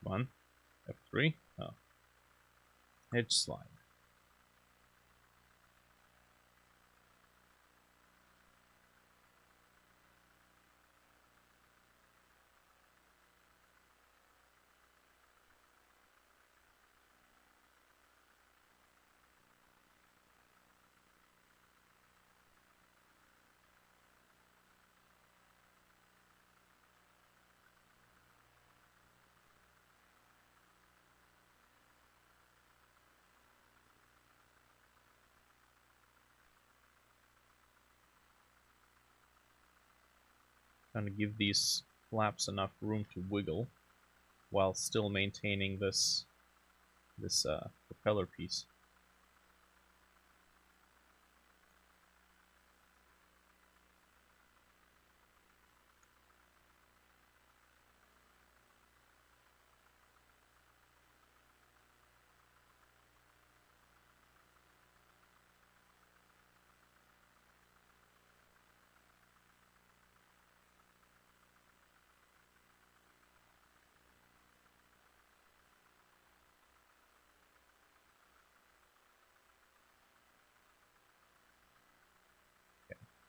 Come on. F3. Oh. Edge slide. Trying to give these flaps enough room to wiggle while still maintaining this propeller piece.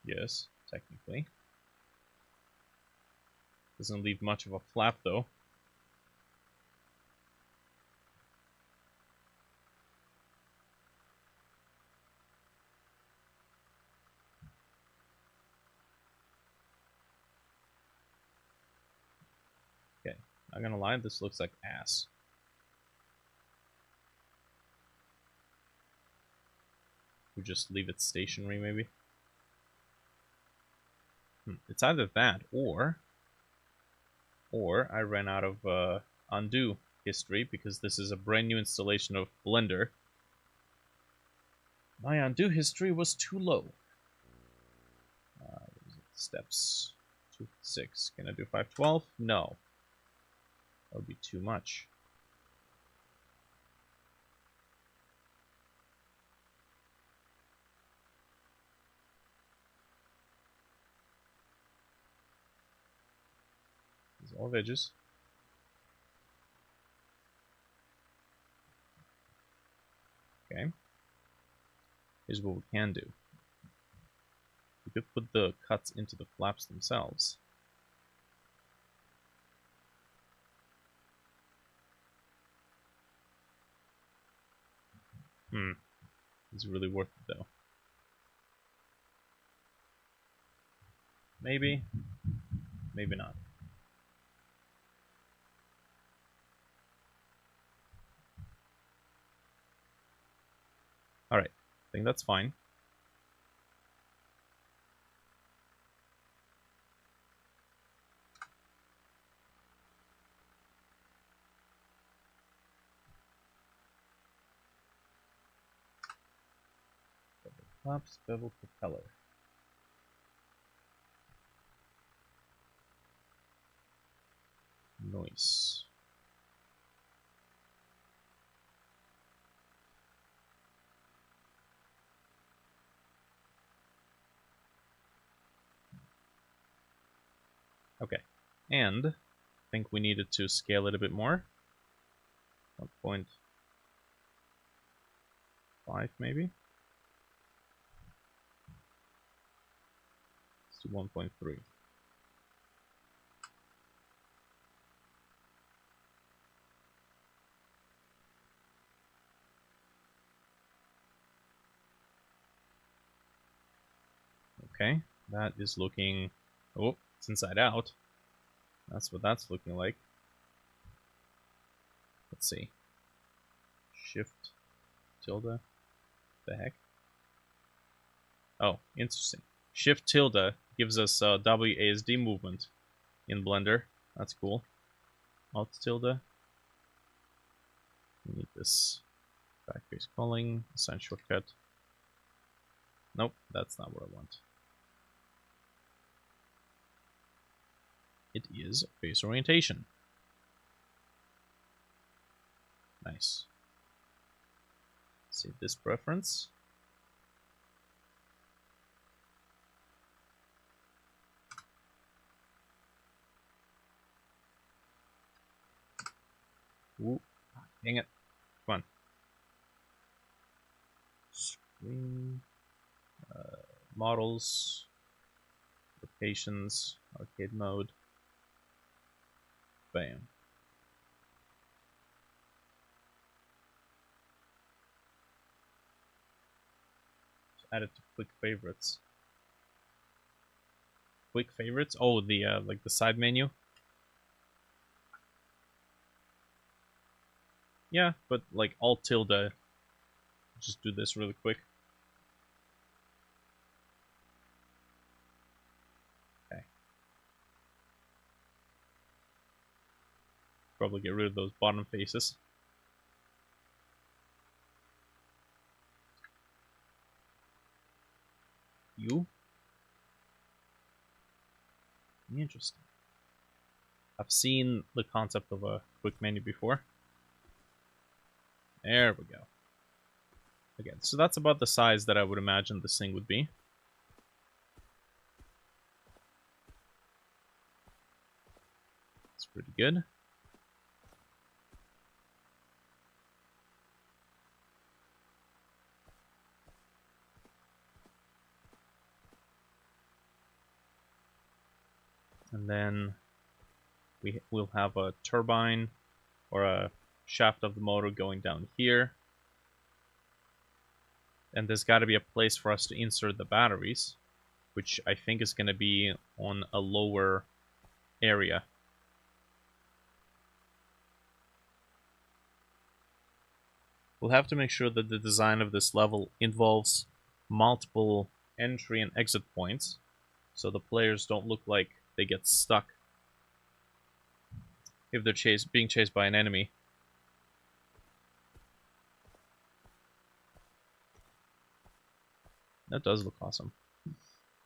Yes, technically. Doesn't leave much of a flap though. Okay, not gonna lie, this looks like ass. We just leave it stationary, maybe? It's either that, or I ran out of undo history, because this is a brand new installation of Blender. My undo history was too low. Steps 256. Can I do 512? No. That would be too much. These are all edges. Okay. Here's what we can do. We could put the cuts into the flaps themselves. It's really worth it though. Maybe, maybe not. Alright, I think that's fine. Flaps, bevel, propeller. Noise. Okay, and I think we needed to scale it a bit more. 1.5 maybe? Let's do 1.3. Okay, that is looking... Oh, it's inside out. That's what that's looking like. Let's see. Shift tilde. The heck? Oh, interesting. Shift tilde gives us WASD movement in Blender. That's cool. Alt tilde. We need this backface calling, assign shortcut. Nope, that's not what I want. It is face orientation. Nice. Save this preference. Ooh, dang it. Come on. Screen. Models. Locations. Arcade mode. Bam. Add it to quick favorites. Quick favorites? Oh, the like the side menu. Yeah, but like Alt tilde. Just do this really quick. Okay. Probably get rid of those bottom faces. You? Interesting. I've seen the concept of a quick menu before. There we go. Again, so that's about the size that I would imagine this thing would be. It's pretty good. And then we'll have a turbine or a shaft of the motor going down here. And there's got to be a place for us to insert the batteries, which I think is going to be on a lower area. We'll have to make sure that the design of this level involves multiple entry and exit points, so the players don't look like they get stuck if they're being chased by an enemy. That does look awesome.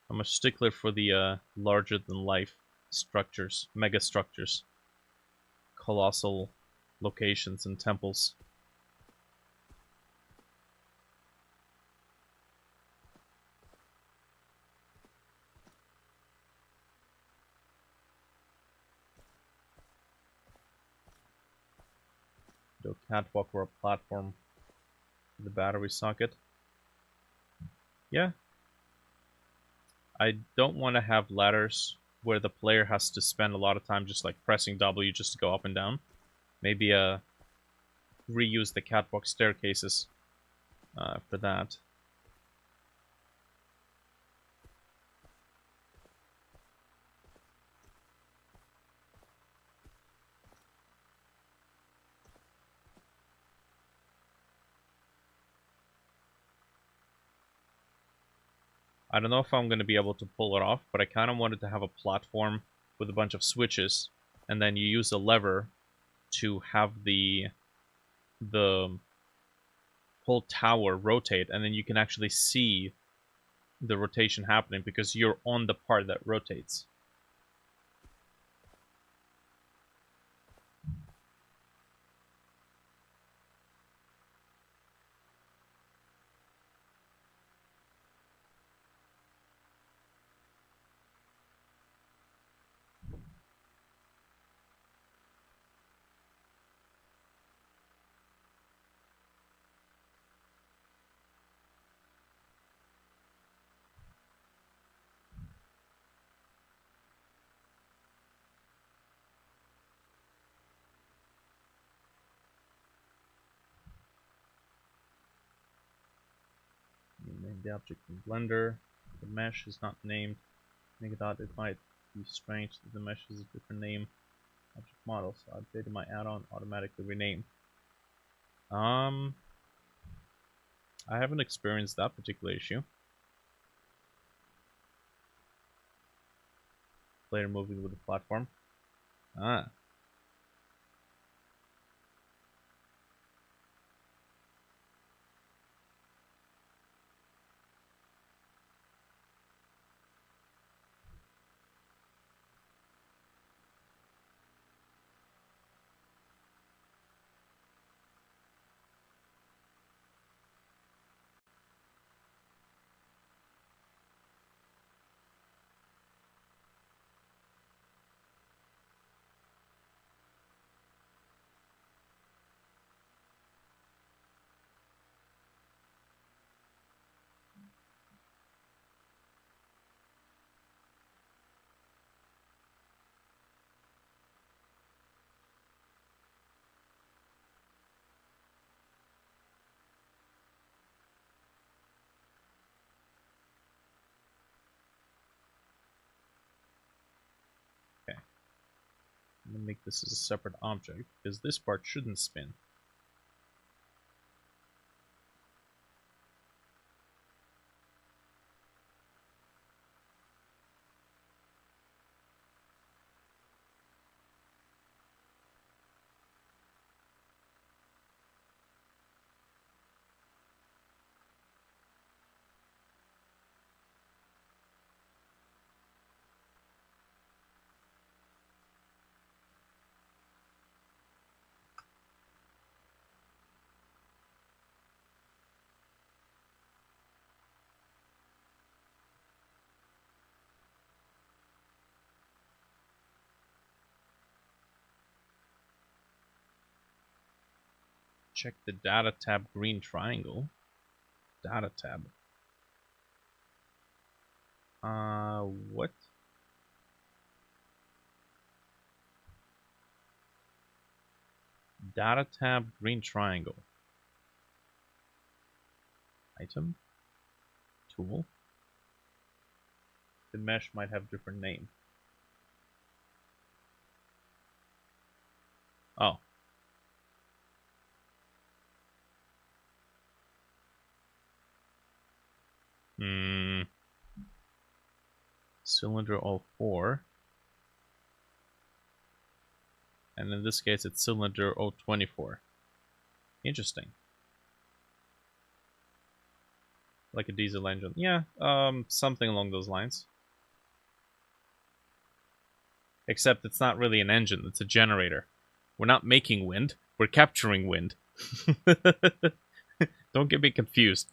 I'm a stickler for the larger-than-life structures, mega structures, colossal locations and temples. Do a catwalk or a platform for the battery socket. Yeah. I don't want to have ladders where the player has to spend a lot of time just like pressing W just to go up and down. Maybe reuse the catwalk staircases for that. I don't know if I'm going to be able to pull it off, but I kind of wanted to have a platform with a bunch of switches, and then you use a lever to have the whole tower rotate, and then you can actually see the rotation happening because you're on the part that rotates. You name the object in Blender. The mesh is not named. Make it out. It might be strange that the mesh is a different name. Object model. So I updated my add-on automatically rename. I haven't experienced that particular issue. Player moving with the platform. Ah. Okay. I'm gonna make this as a separate object because this part shouldn't spin. Check the data tab green triangle. Data tab. What? Data tab green triangle. Item. Tool. The mesh might have different name. Oh. Cylinder 04. And in this case, it's cylinder 024. Interesting. Like a diesel engine. Yeah, something along those lines. Except it's not really an engine, it's a generator. We're not making wind, we're capturing wind. Don't get me confused.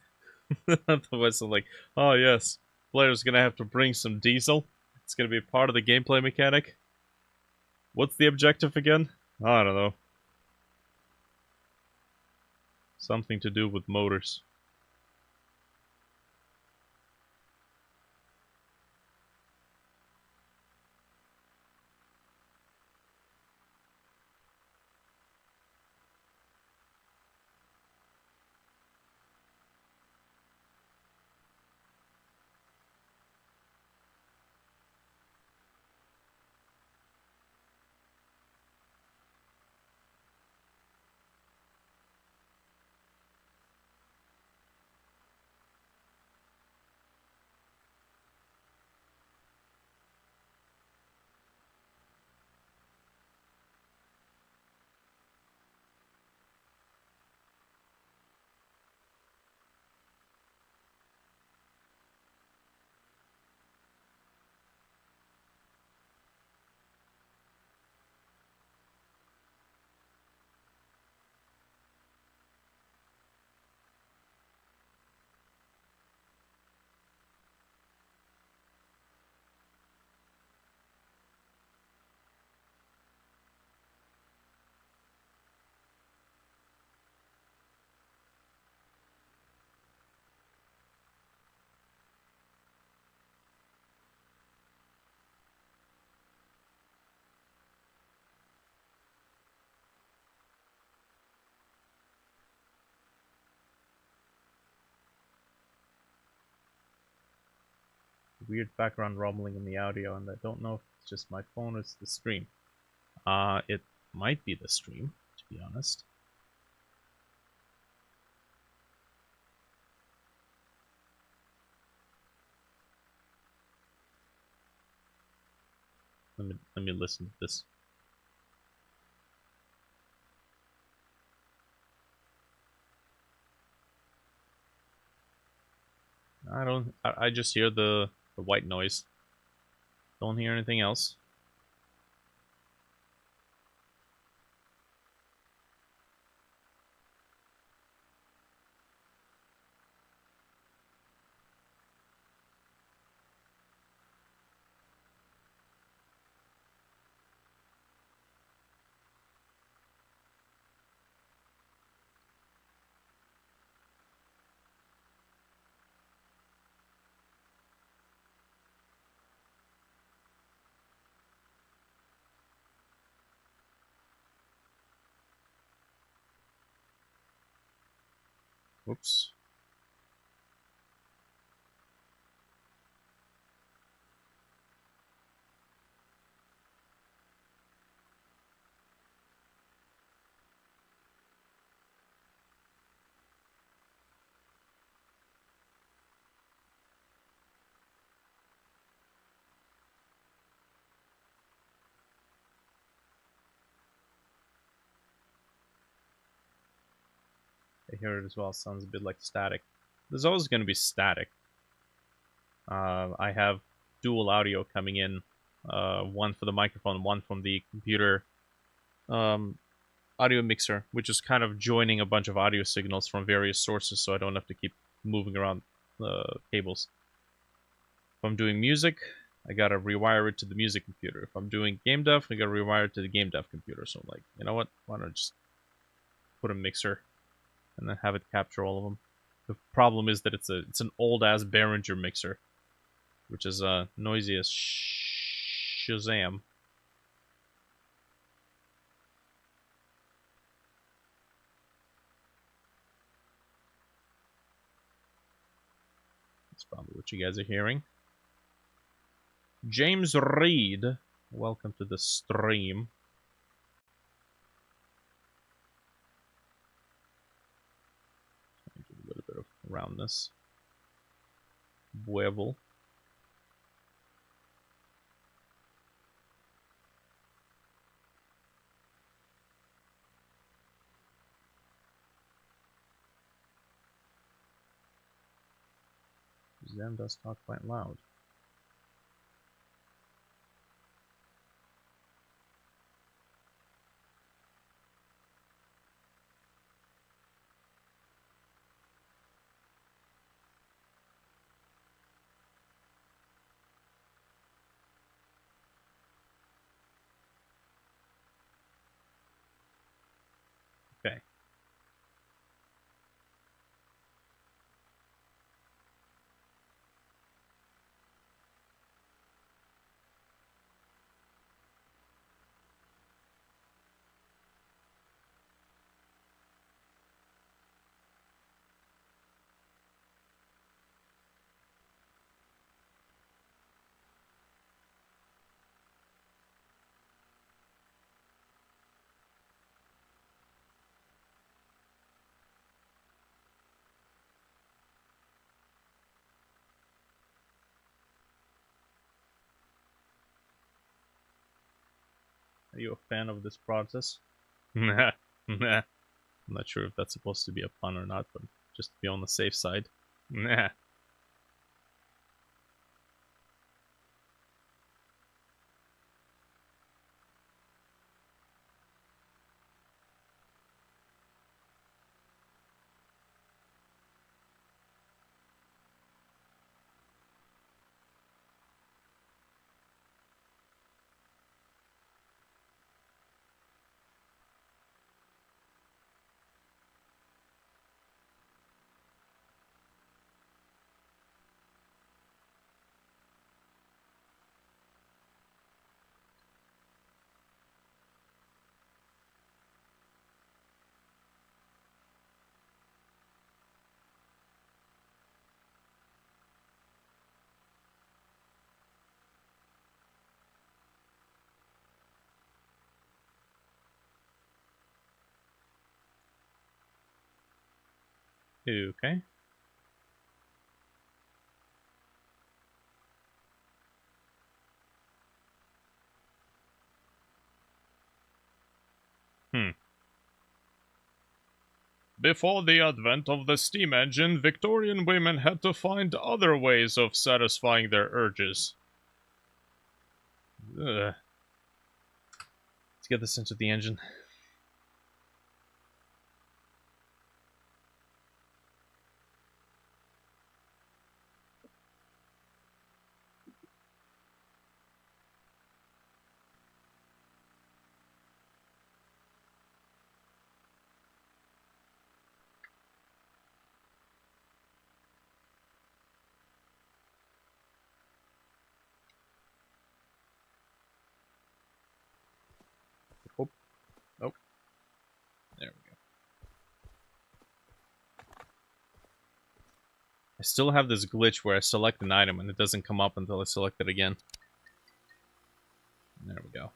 Otherwise, I'm like, oh yes, player's gonna have to bring some diesel. It's gonna be part of the gameplay mechanic. What's the objective again? I don't know. Something to do with motors. weird background rumbling in the audio, and I don't know if it's just my phone or it's the stream. It might be the stream, to be honest. Let me listen to this. I just hear the white noise. Don't hear anything else. Whoops. I hear it as well. It sounds a bit like static. There's always going to be static. I have dual audio coming in. One for the microphone, one from the computer audio mixer, which is kind of joining a bunch of audio signals from various sources, so I don't have to keep moving around the cables. If I'm doing music, I gotta rewire it to the music computer. If I'm doing Gamedev, I gotta rewire it to the Gamedev computer. So I'm like, you know what? Why don't I just put a mixer and then have it capture all of them? The problem is that it's an old ass Behringer mixer, which is noisy as Shazam. That's probably what you guys are hearing. James Reed, welcome to the stream. A little bit of roundness. Buevel. Zam does talk quite loud. Okay. Are you a fan of this process? Nah, nah. I'm not sure if that's supposed to be a pun or not, but just to be on the safe side. Nah. Okay. Hmm. Before the advent of the steam engine, Victorian women had to find other ways of satisfying their urges. Ugh. Let's get this into the engine. Oh, oh. There we go. I still have this glitch where I select an item and it doesn't come up until I select it again. There we go.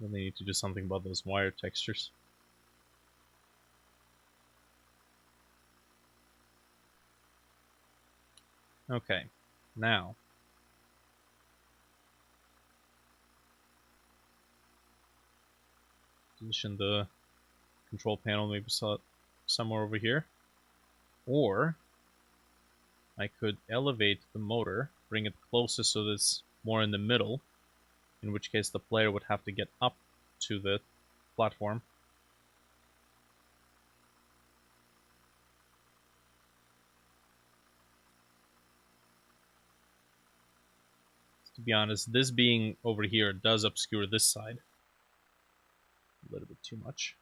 Then they need to do something about those wire textures. Okay, now. Position the control panel maybe somewhere over here. Or I could elevate the motor, bring it closer so that it's more in the middle, in which case the player would have to get up to the platform. To be honest, this being over here does obscure this side a little bit too much.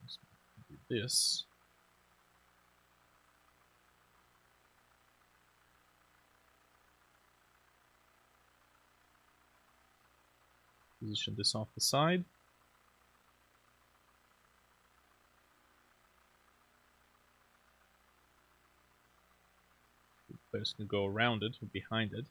Let's do this. Position this off the side. The players can go around it or behind it.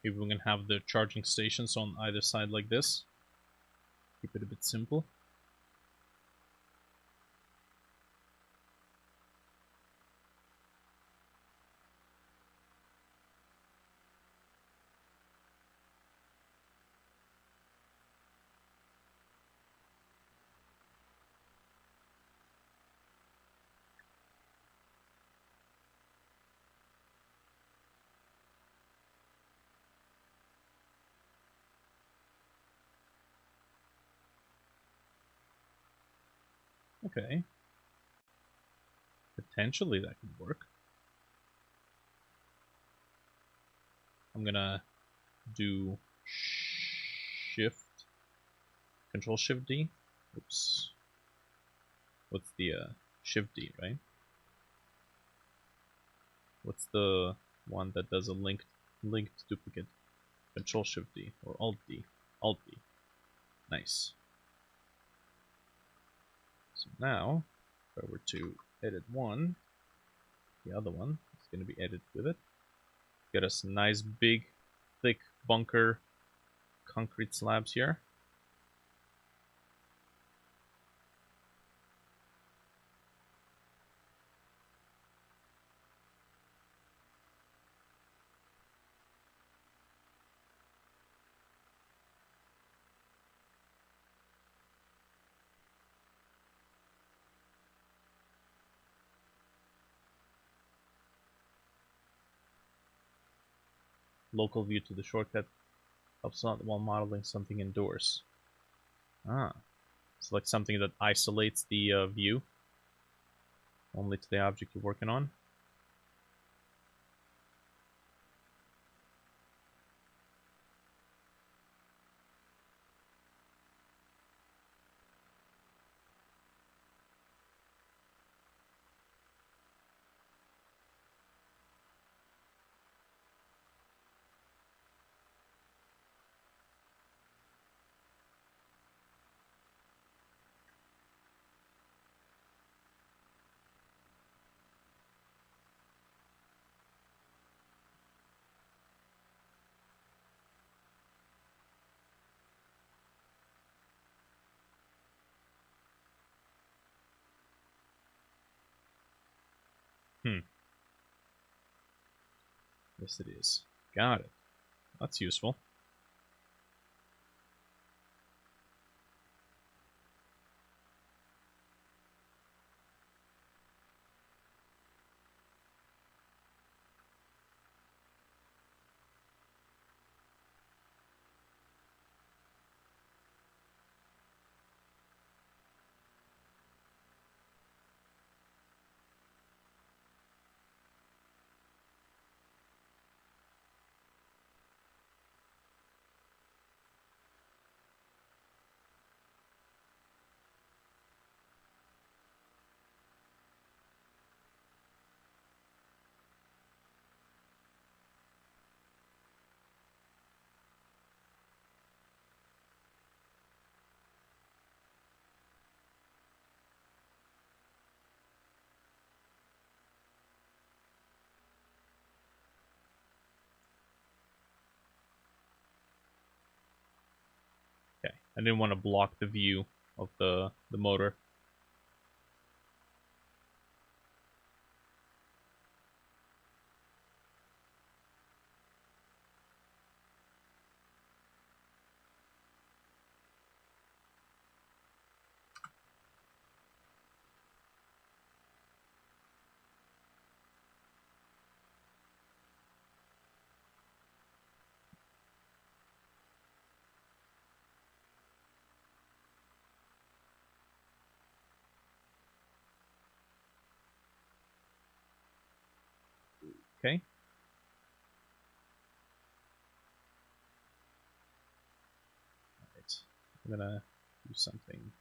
Maybe we can have the charging stations on either side like this. Keep it a bit simple. Okay. Potentially that could work. I'm gonna do shift, control shift D. Oops. What's the shift D, right? What's the one that does a linked duplicate? Control shift D or alt D. Alt D. Nice. So now, if I were to edit one, the other one is going to be edited with it. Get us a nice big, thick bunker concrete slabs here. Local view to the shortcut helps out while modeling something indoors. Ah, it's like something that isolates the view only to the object you're working on. Yes, it is. Got it. That's useful. Okay, I didn't want to block the view of the motor. Okay. Alright. I'm gonna do something.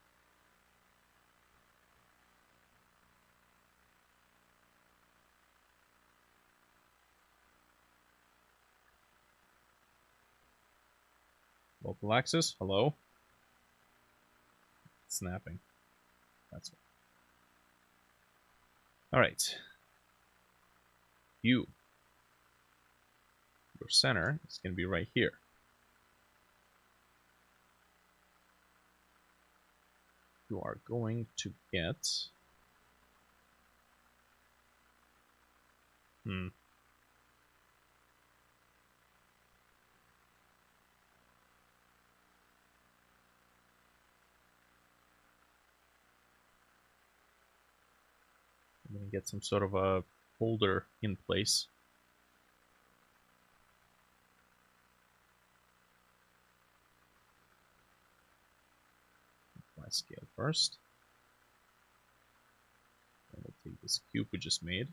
Local access. Hello. Snapping. That's what. Alright. You. Your center is gonna be right here. You are going to get... I'm gonna get some sort of a holder in place. Apply scale first. Then we'll take this cube we just made.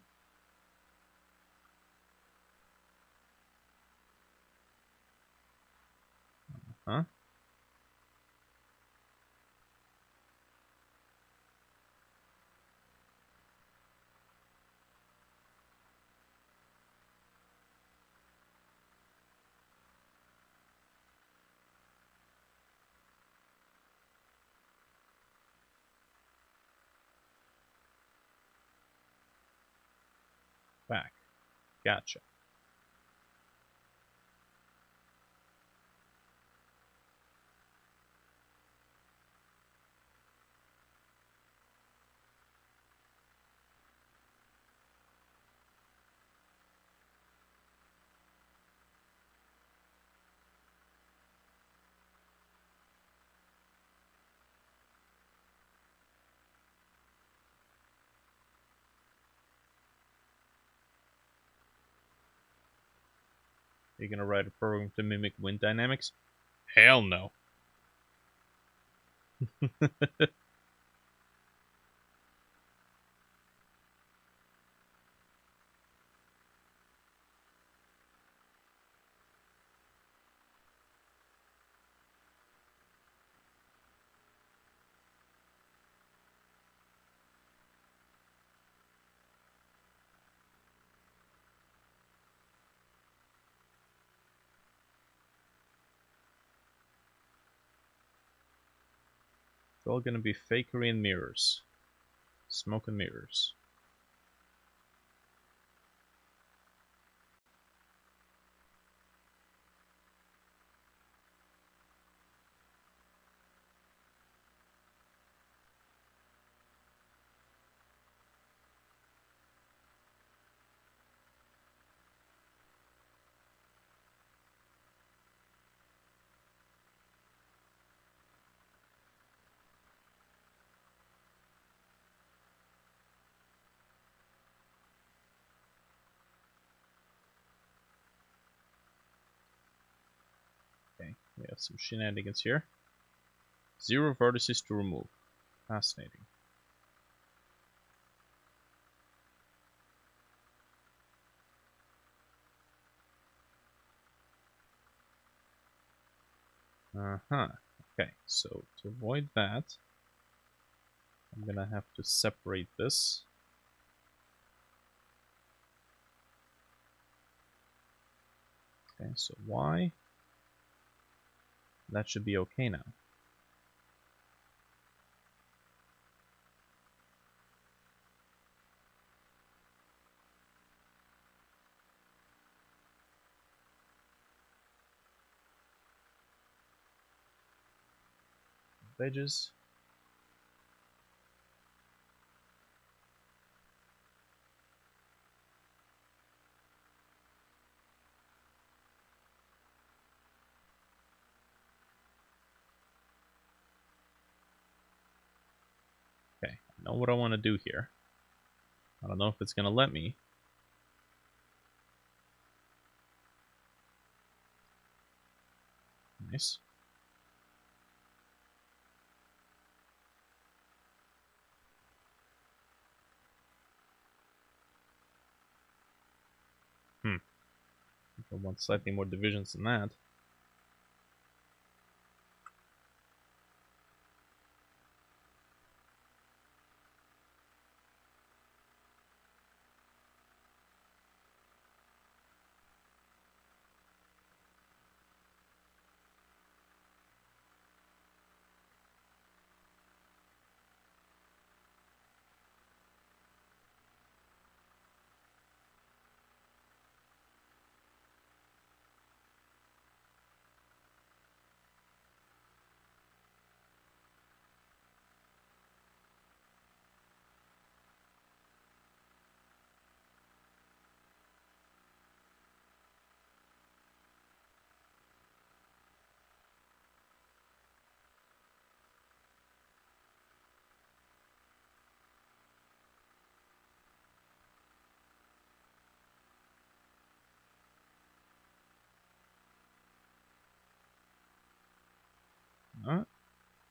Huh? Back. Gotcha. You're gonna write a program to mimic wind dynamics? Hell no. It's all gonna be fakery and mirrors. Smoke and mirrors. Okay, we have some shenanigans here. 0 vertices to remove. Fascinating. Uh-huh. Okay, so to avoid that, I'm gonna have to separate this. Okay, so Y. That should be okay now. Edges. Okay, I know what I want to do here. I don't know if it's gonna let me. Nice. I want slightly more divisions than that.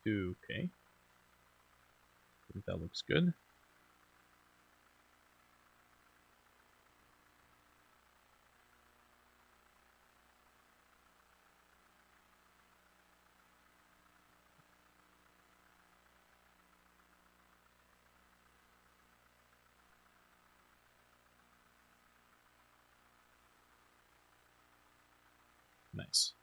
Okay. I think that looks good. Nice.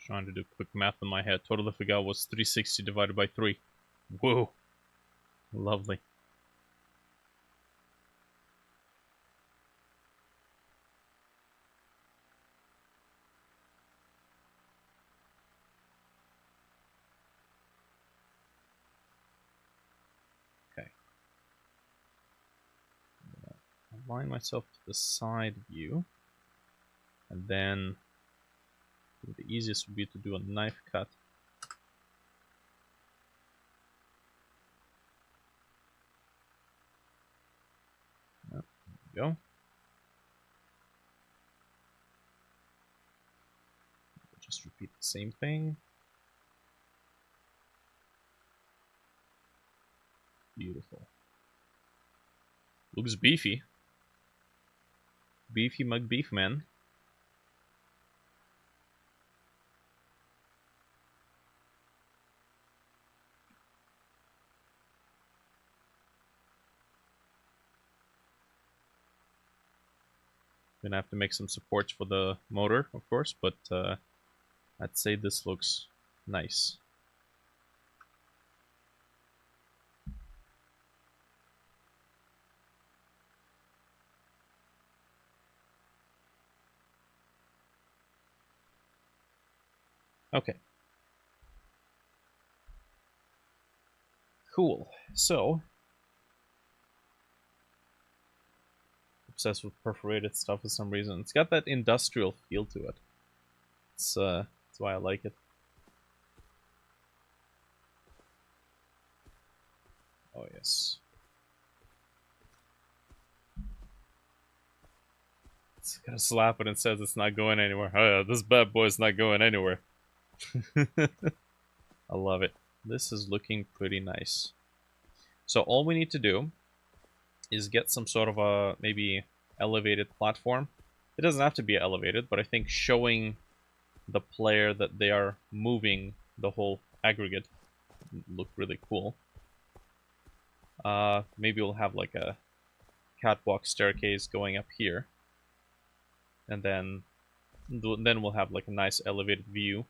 Trying to do quick math in my head. Totally forgot what's 360 divided by 3. Whoa. Lovely. Okay. Align myself to the side view. And then the easiest would be to do a knife cut. There we go. Just repeat the same thing. Beautiful. Looks beefy. Beefy McBeefman. Gonna have to make some supports for the motor, of course, but I'd say this looks nice. Okay. Cool. So, obsessed with perforated stuff for some reason. It's got that industrial feel to it. That's why I like it. Oh yes. It's got a slap it and says it's not going anywhere. Oh yeah, this bad boy's not going anywhere. I love it. This is looking pretty nice. So all we need to do is get some sort of a maybe elevated platform. It doesn't have to be elevated, but I think showing the player that they are moving the whole aggregate look really cool. Maybe we'll have like a catwalk staircase going up here, and then we'll have like a nice elevated view.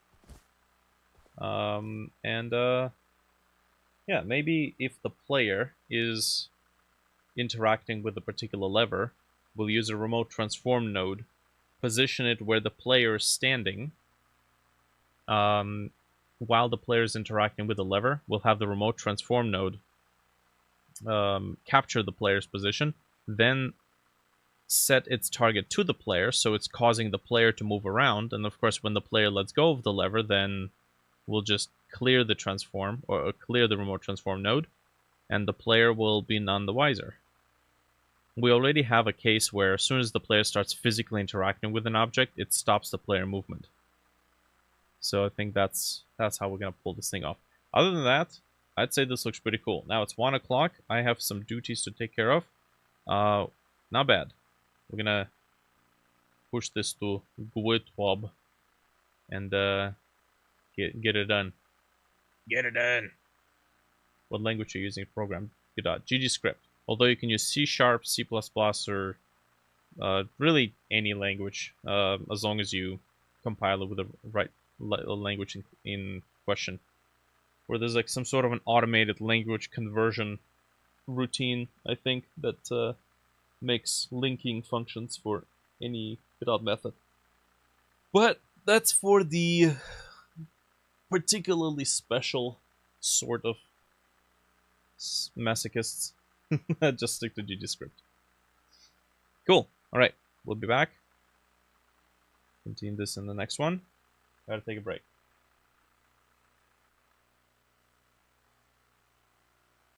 Yeah, maybe if the player is interacting with a particular lever, we'll use a remote transform node, position it where the player is standing. While the player is interacting with the lever, we'll have the remote transform node capture the player's position, then set its target to the player, so it's causing the player to move around. And of course, when the player lets go of the lever, then we'll just clear the transform, or clear the remote transform node, and the player will be none the wiser. We already have a case where as soon as the player starts physically interacting with an object, it stops the player movement. So I think that's how we're going to pull this thing off. Other than that, I'd say this looks pretty cool. Now it's 1 o'clock. I have some duties to take care of. Not bad. We're going to push this to GitHub and get it done. Get it done. What language are you using to program Godot? GG script. Although you can use C#, C++, or really any language, as long as you compile it with the right language in question. Where there's like some sort of an automated language conversion routine, I think, that makes linking functions for any Godot method. But that's for the particularly special sort of masochists. Just stick to GG script. Cool. Alright, we'll be back. Continue this in the next one. Gotta take a break.